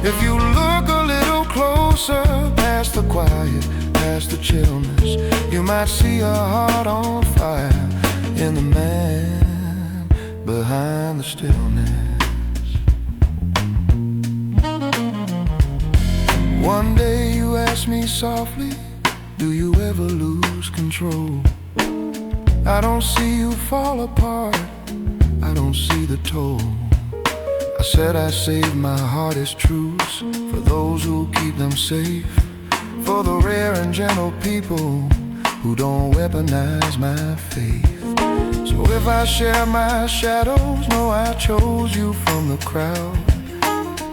If you look a little closer, past the quiet, past the chillness, you might see a heart on fire in the man behind the stillness. One day you asked me softly, do you ever lose control? I don't see you fall apart, I don't see the toll. I said I save my hardest truths for those who keep them safe, for the rare and gentle people who don't weaponize my faith. So
So if I share my shadows, know I chose you from the crowd.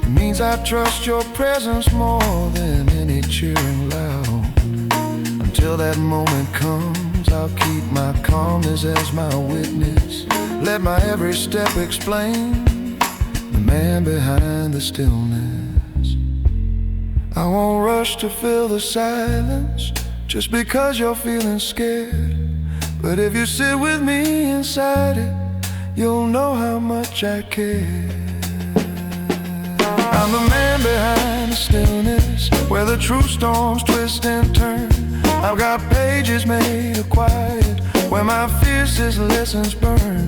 It means I trust your presence more than any cheering loud. Until that moment comes, I'll keep my calmness as my witness. Let my every step explain the man behind the stillness. I won't rush to fill the silence just because you're feeling scared. But if you sit with me inside it, you'll know how much I care. I'm the man behind the stillness, where the true storms twist and turn. I've got pages made of quiet, where my fiercest lessons burn.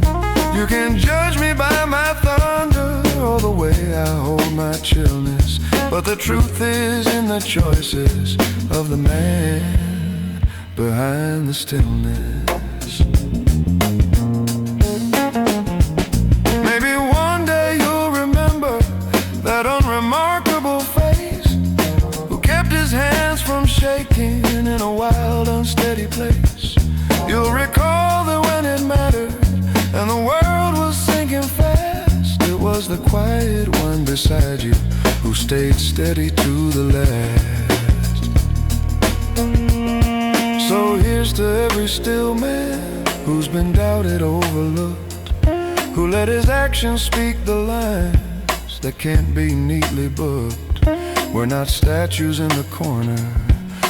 You can judge me by my thunder or the way I hold my chillness, but the truth is in the choices of the man behind the stillness. Maybe one day you'll remember that unremarkable face who kept his hands from shaking in a wild, unsteady place. You'll recall that when it mattered and the world was sinking fast, it was the quiet one beside you who stayed steady to the last. So here's to every still man who's been doubted, overlooked, who let his actions speak the lines that can't be neatly booked. We're not statues in the corner,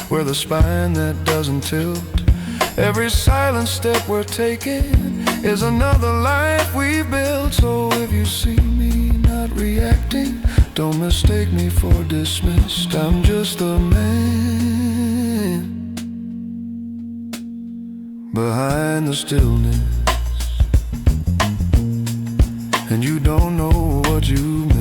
we're the spine that doesn't tilt. Every silent step we're taking is another life we've built. So if you see me not reacting, don't mistake me for dismissed. I'm just a man behind the stillness, and you don't know what you miss.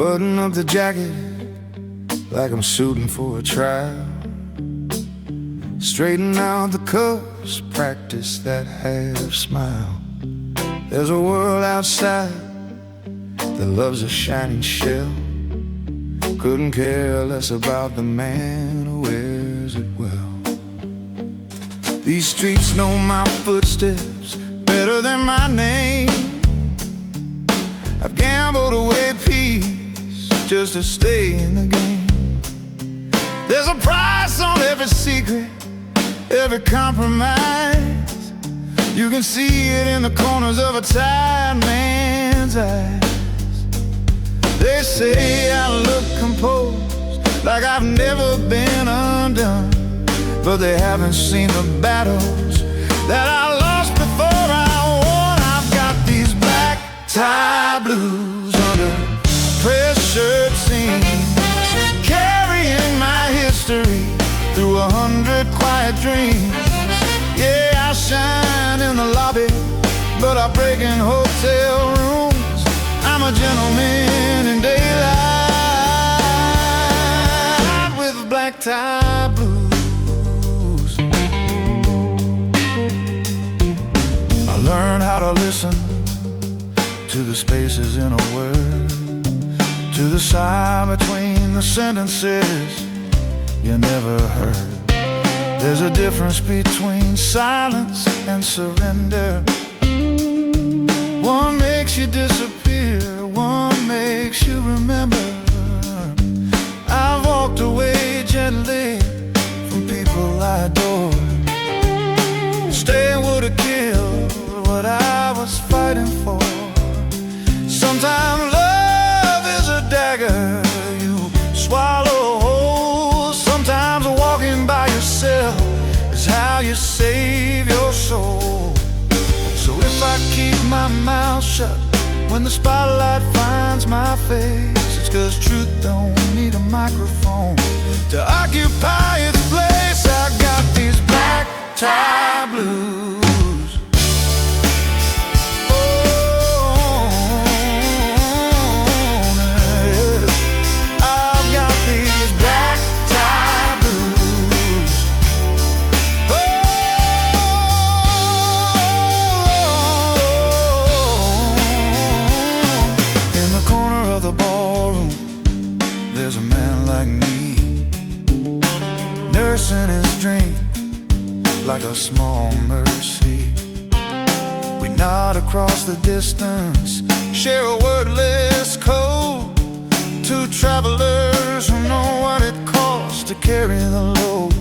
Button up the jacket like I'm suiting for a trial. Straighten out the cuffs, practice that half smile. There's a world outside that loves a shining shell. Couldn't care less about the man who wears it well. These streets know my footsteps better than my name. I've gambled away peace just to stay in the game. There's a price on every secret, every compromise. You can see it in the corners of a tired man's eyes. They say I look composed, like I've never been undone, but they haven't seen the battles that I lost before I won. I've got these black tie blues under pressure scenes, carrying my history through 100 quiet dreams. Yeah, I shine in the lobby, but I break in hotel rooms. I'm a gentleman in daylight with black tie blues. I learned how to listen to the spaces in a word, to the sign between the sentences you never heard. There's a difference between silence and surrender. One makes you disappear, one makes you remember. I've walked away gently from people I adore. Staying would have killed what I was fighting for. Sometimes love is a dagger you swallow whole. Sometimes walking by yourself is how you save your soul. So if I keep my mouth shut when the spotlight finds my face, it's 'cause truth don't need a microphone to occupy its place. I got these black tie blues. Nursing his dream like a small mercy. We nod across the distance, share a wordless code. Two travelers who know what it costs to carry the load.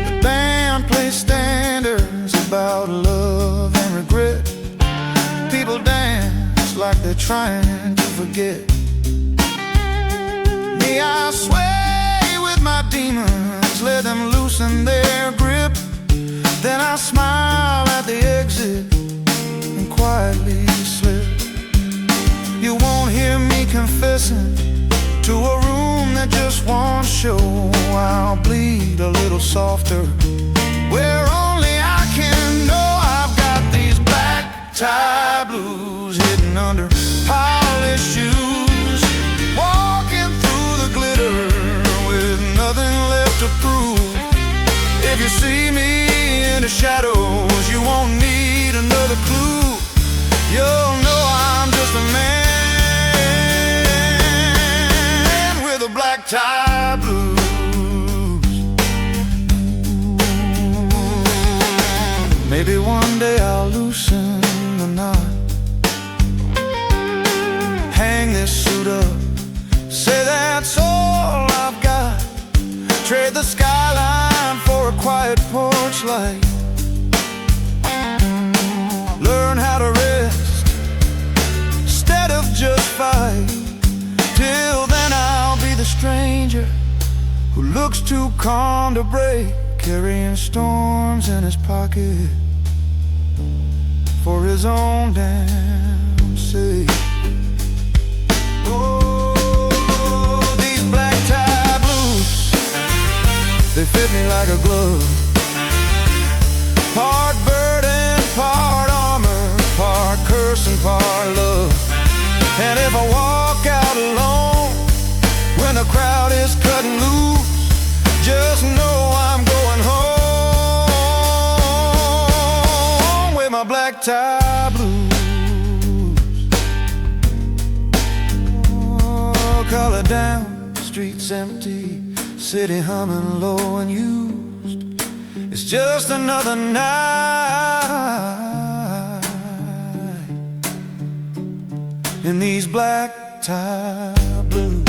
The band plays standards about love and regret. People dance like they're trying to forget. Me, I sway with my demons, let them loosen their grip. Then I smile at the exit and quietly slip. You won't hear me confessing to a room that just won't show. I'll bleed a little softer where only I can know. I've got these black tie blues hidden under polished shoes, walking through the glitter with nothing left to prove. If you see me in the shadows, you won't need another clue. You'll know I'm just a man with a black tie blues. Maybe one day I'll loosen the knot, hang this suit up, say that's all I've got. Trade the skyline for a quiet porch light. Learn how to rest instead of just fight. Till then I'll be the stranger who looks too calm to break, carrying storms in his pocket for his own damn sake. They fit me like a glove, part burden, part armor, part curse and part love. And if I walk out black tie blues. Oh, color down, streets empty, city humming low and used. It's just another night in these black tie blues.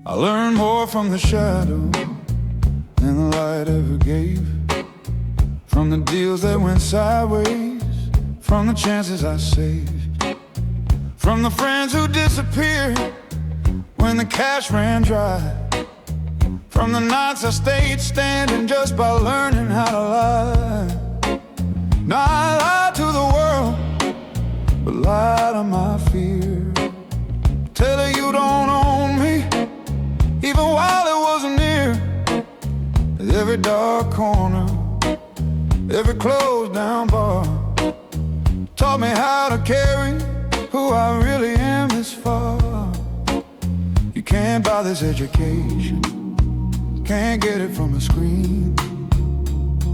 I learned more from the shadow than the light ever gave. From the deals that went sideways, from the chances I saved, from the friends who disappeared when the cash ran dry, from the nights I stayed standing just by learning how to lie. Now I lied to the world, but lied to my fear. Tell her you don't own me, even while it wasn't near. Every dark corner, every closed down bar taught me how to carry who I really am this far. You can't buy this education, can't get it from a screen.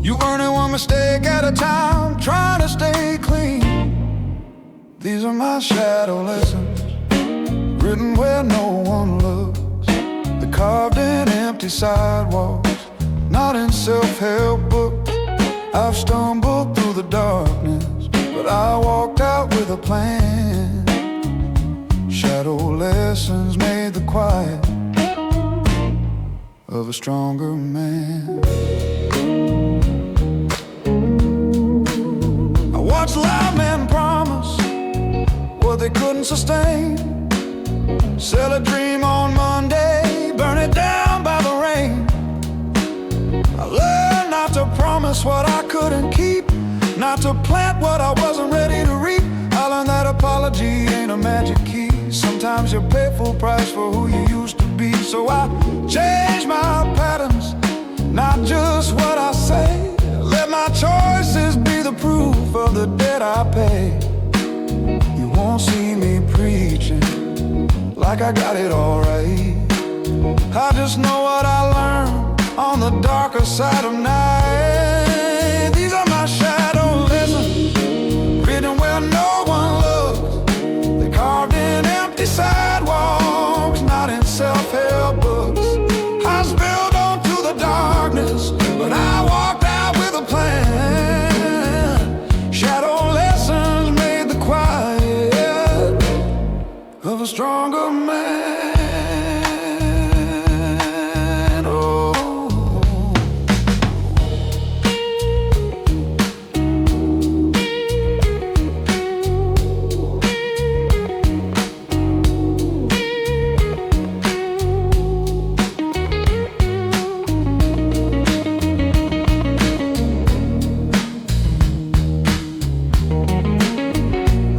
You earn it one mistake at a time, trying to stay clean. These are my shadow lessons, written where no one looks. They're carved in empty sidewalks, not in self-help books. I've stumbled through the darkness, but I walked out with a plan. Shadow lessons made the quiet of a stronger man. I watched loud men promise what they couldn't sustain. Sell a dream on Monday, burn it down by the rain. I learned not to promise what I couldn't keep, not to plant what I wasn't ready to reap. I learned that apology ain't a magic key. Sometimes you pay full price for who you used to be. So I changed my patterns, not just what I say. Let my choices be the proof of the debt I pay. You won't see me preaching like I got it all right. I just know what I learned on the darker side of night. These are my shadow lessons, written where no one looks. They carved in empty sidewalks, not in self-help books. I spilled onto the darkness, but I walked out with a plan. Shadow lessons made the quiet of a stronger man.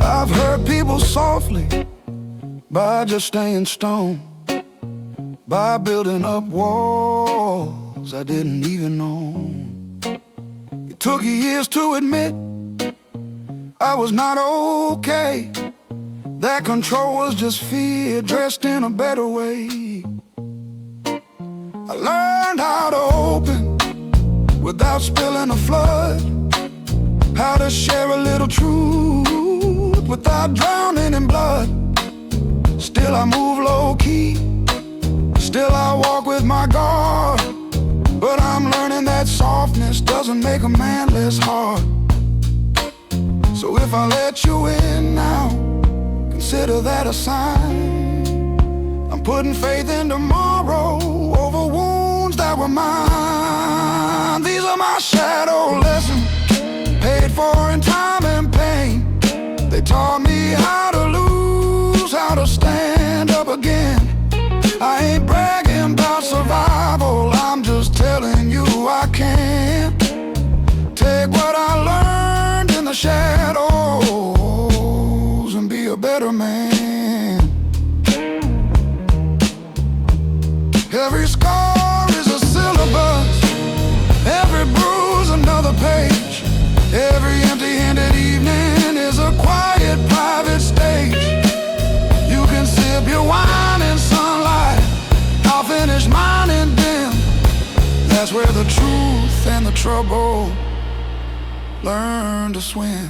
I've hurt people softly by just staying stone, by building up walls I didn't even own. It took years to admit I was not okay. That control was just fear dressed in a better way. I learned how to open without spilling a flood, how to share a little truth without drowning in blood. Still I move low-key, still I walk with my guard, but I'm learning that softness doesn't make a man less hard. So if I let you in now, consider that a sign.
I'm putting faith in tomorrow over wounds that were mine. These are my shadow lessons, paid for in time and pain. They taught me how to lose, how to stand up again. I ain't bragging about survival, I'm just telling you I can take what I learned in the shadows and be a better man. Every scar is a syllabus, every bruise another page. Every empty-handed evening is a quiet private stage. You can sip your wine in sunlight, I'll finish mine in dim. That's where the truth and the trouble learn to swim.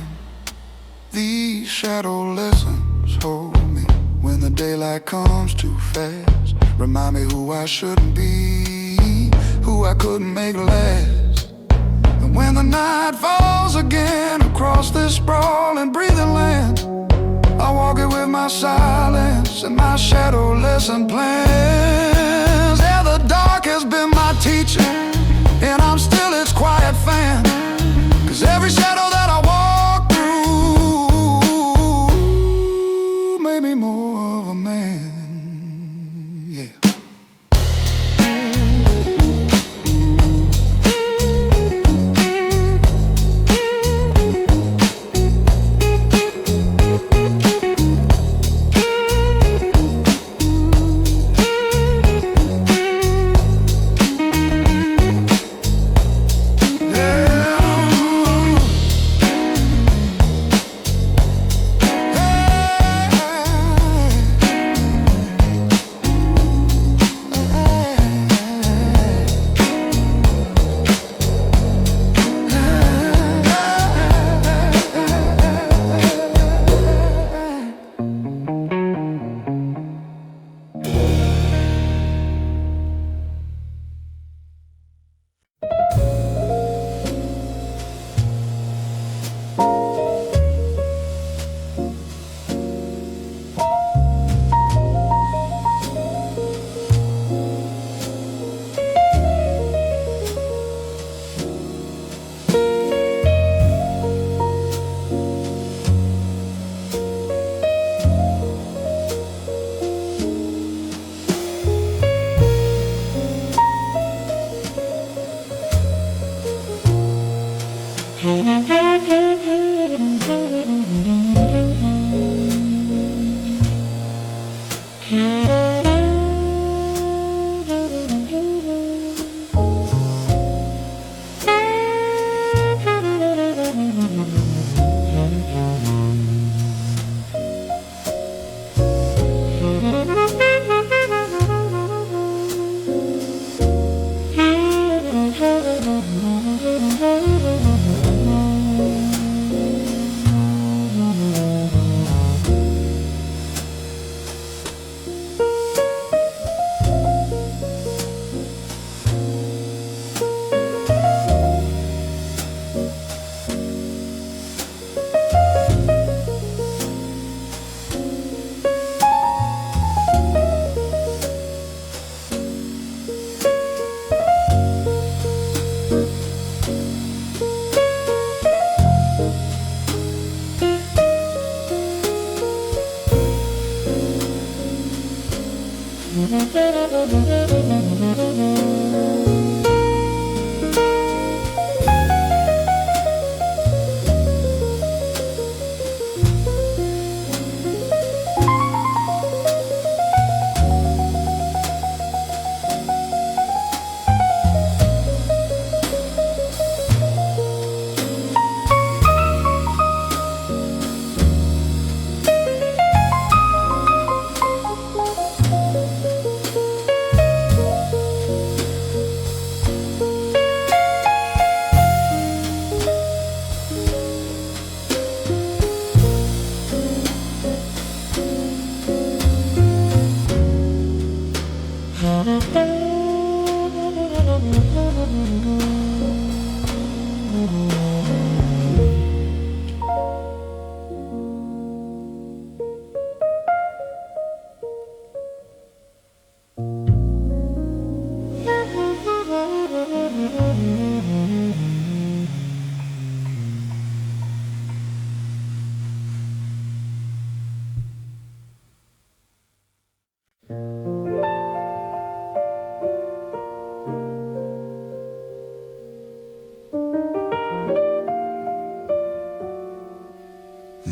These shadow lessons hold me when the daylight comes too fast. Remind me who I shouldn't be, who I couldn't make last. And when the night falls again across this sprawling breathing land, I walk it with my silence and my shadow lesson plans. Yeah, the dark has been my teacher, and I'm still its quiet fan. 'Cause every shadow that I walk through made me more of a man. Yeah.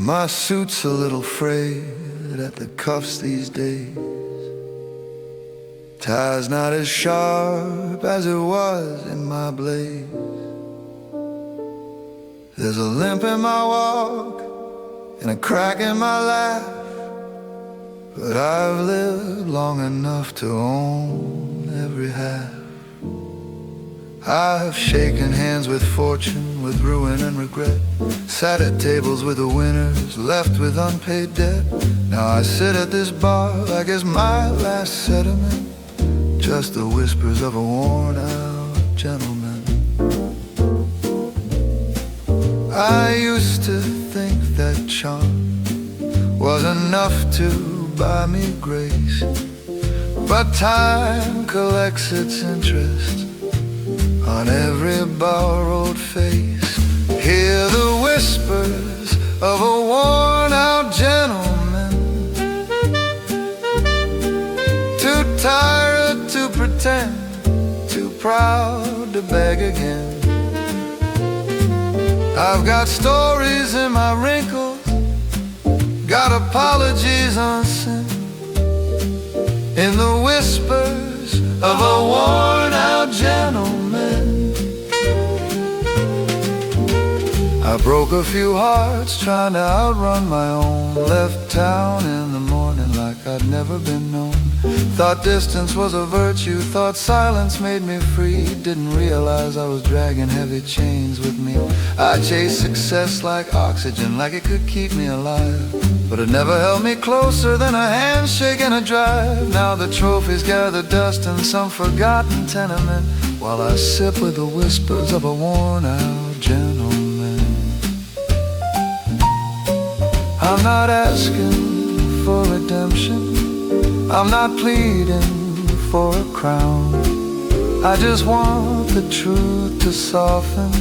My suit's a little frayed at the cuffs these days. Tie's not as sharp as it was in my blaze. There's a limp in my walk and a crack in my laugh, but I've lived long enough to own every half. I've shaken hands with fortune, with ruin and regret, sat at tables with the winners, left with unpaid debt. Now I sit at this bar like it's my last sediment, just the whispers of a worn-out gentleman. I used to think that charm was enough to buy me grace, but time collects its interest on every borrowed face. Hear the whispers of a worn-out gentleman, too tired to pretend, too proud to beg again. I've got stories in my wrinkles, got apologies unsent, in the whispers of a worn-out gentleman. I broke a few hearts trying to outrun my own, left town in the morning like I'd never been known. Thought distance was a virtue, thought silence made me free. Didn't realize I was dragging heavy chains with me. I chased success like oxygen, like it could keep me alive, but it never held me closer than a handshake and a drive. Now the trophies gather dust in some forgotten tenement, while I sip with the whispers of a worn-out gentleman. I'm not asking for redemption, I'm not pleading for a crown. I just want the truth to soften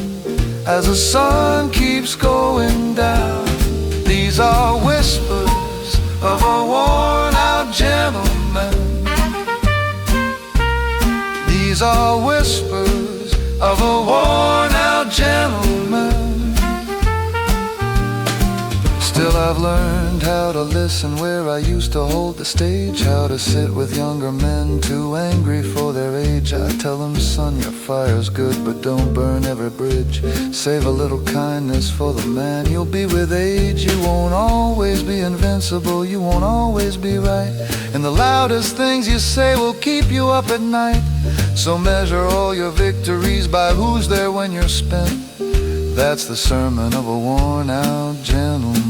as the sun keeps going down. These are whispers of a worn-out gentleman. These are whispers of a worn-out gentleman. Still I've learned how to listen where I used to hold the stage, how to sit with younger men too angry for their age. I tell them, son, your fire's good, but don't burn every bridge. Save a little kindness for the man you'll be with age. You won't always be invincible, you won't always be right, and the loudest things you say will keep you up at night. So measure all your victories by who's there when you're spent. That's the sermon of a worn-out gentleman.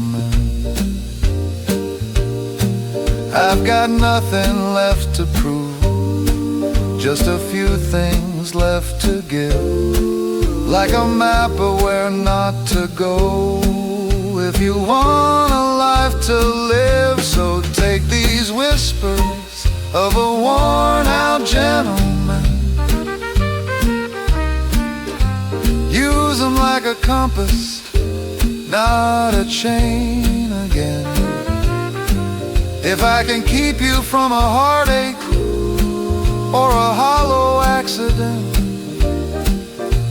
I've got nothing left to prove, just a few things left to give, like a map of where not to go if you want a life to live. So take these whispers of a worn-out gentleman, use them like a compass, not a chain again. If I can keep you from a heartache or a hollow accident,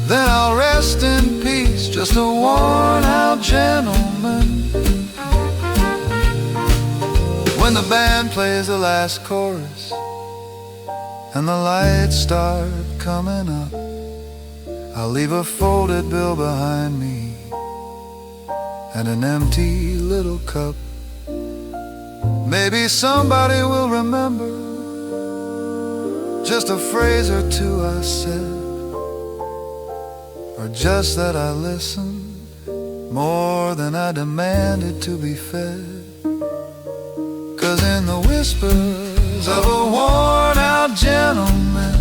then I'll rest in peace, just a worn-out gentleman. When the band plays the last chorus and the lights start coming up, I'll leave a folded bill behind me and an empty little cup. Maybe somebody will remember just a phrase or two I said, or just that I listened more than I demanded to be fed. 'Cause in the whispers of a worn-out gentleman,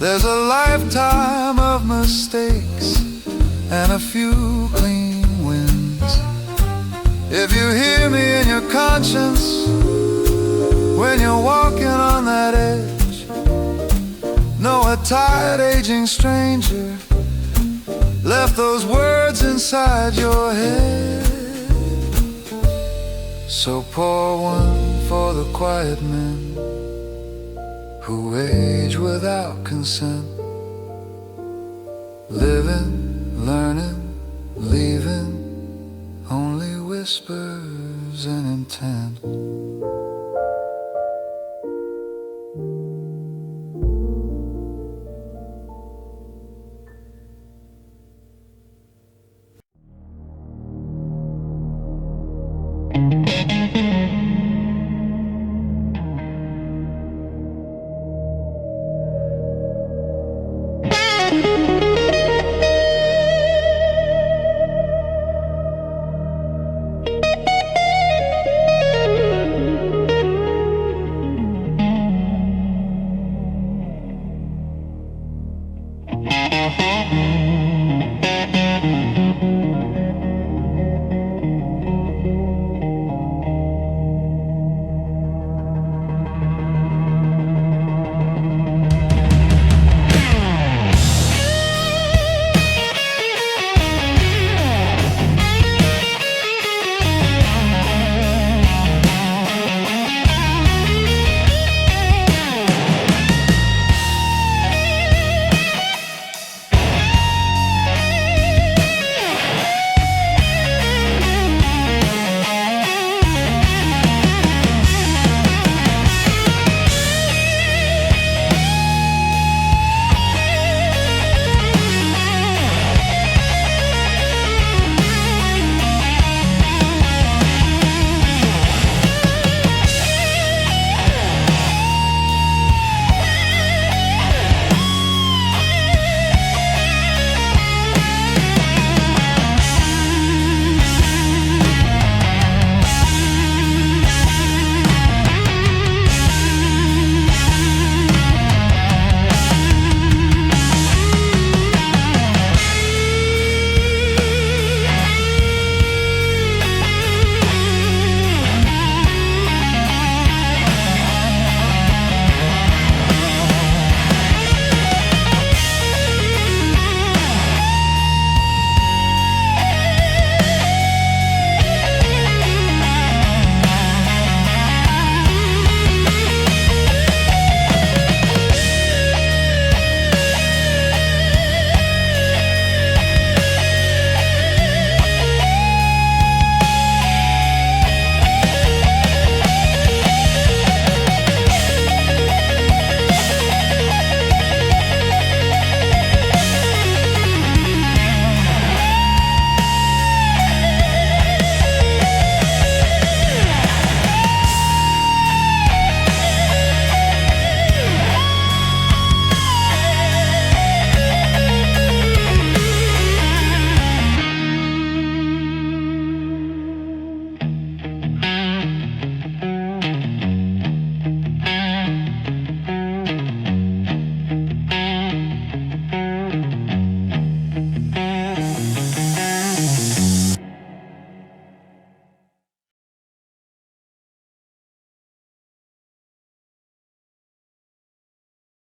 there's a lifetime of mistakes and a few clean wins. If you hear me in your conscience when you're walking on that edge, know a tired aging stranger left those words inside your head. So pour one for the quiet men who age without consent, living, learning, leaving only whispers and intent.